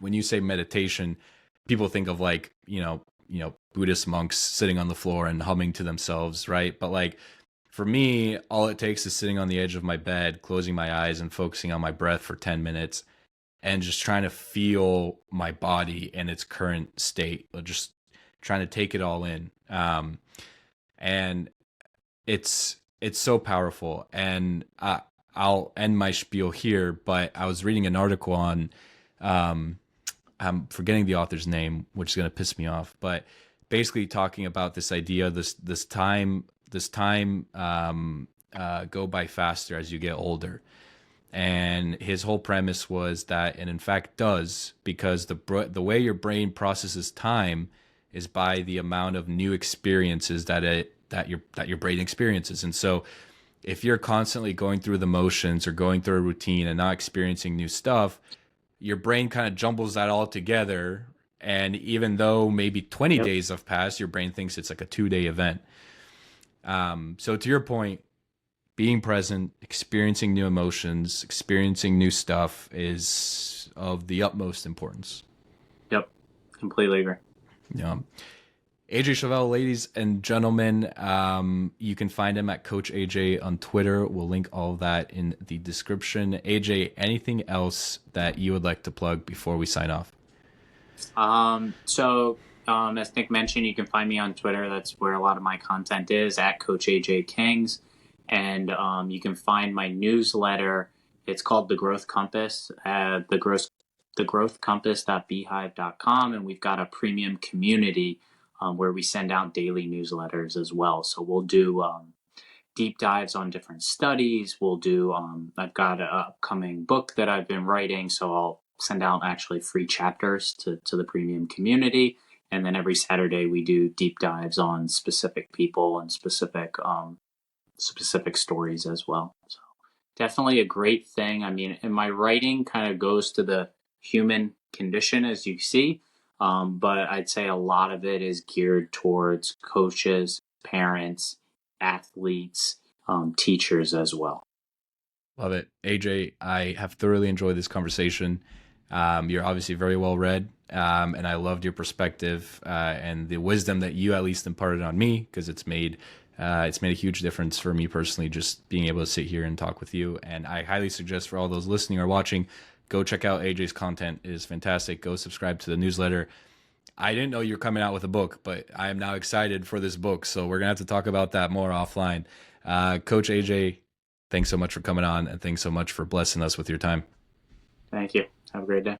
A: you say meditation, people think of like, Buddhist monks sitting on the floor and humming to themselves. Right. But like, for me, all it takes is sitting on the edge of my bed, closing my eyes and focusing on my breath for 10 minutes and just trying to feel my body in its current state, just trying to take it all in. And it's so powerful. And I'll end my spiel here, but I was reading an article on, I'm forgetting the author's name, which is going to piss me off, but basically talking about this idea, this time go by faster as you get older. And his whole premise was that, and in fact does, because the way your brain processes time is by the amount of new experiences that your brain experiences. And so if you're constantly going through the motions or going through a routine and not experiencing new stuff, your brain kind of jumbles that all together. And even though maybe 20
B: Yep.
A: days have passed, your brain thinks it's like a 2-day event. So to your point, being present, experiencing new emotions, experiencing new stuff is of the utmost importance.
B: Yep. Completely agree.
A: Yeah. AJ Shavell, ladies and gentlemen, you can find him at Coach AJ on Twitter. We'll link all of that in the description. AJ, anything else that you would like to plug before we sign off?
B: As Nick mentioned, you can find me on Twitter. That's where a lot of my content is, at Coach AJ Kings. And you can find my newsletter. It's called The Growth Compass, thegrowthcompass.beehive.com. And we've got a premium community where we send out daily newsletters as well. So we'll do deep dives on different studies. We'll do, I've got an upcoming book that I've been writing, so I'll send out actually free chapters to the premium community. And then every Saturday we do deep dives on specific people and specific stories as well. So definitely a great thing. I mean, and my writing kind of goes to the human condition, as you see, but I'd say a lot of it is geared towards coaches, parents, athletes, teachers as well.
A: Love it. AJ, I have thoroughly enjoyed this conversation. You're obviously very well read, and I loved your perspective and the wisdom that you at least imparted on me, because it's made a huge difference for me personally, just being able to sit here and talk with you. And I highly suggest for all those listening or watching, go check out AJ's content. It is fantastic. Go subscribe to the newsletter. I didn't know you're coming out with a book, but I am now excited for this book. So we're going to have to talk about that more offline. Coach AJ, thanks so much for coming on, and thanks so much for blessing us with your time.
B: Thank you. Have a great day.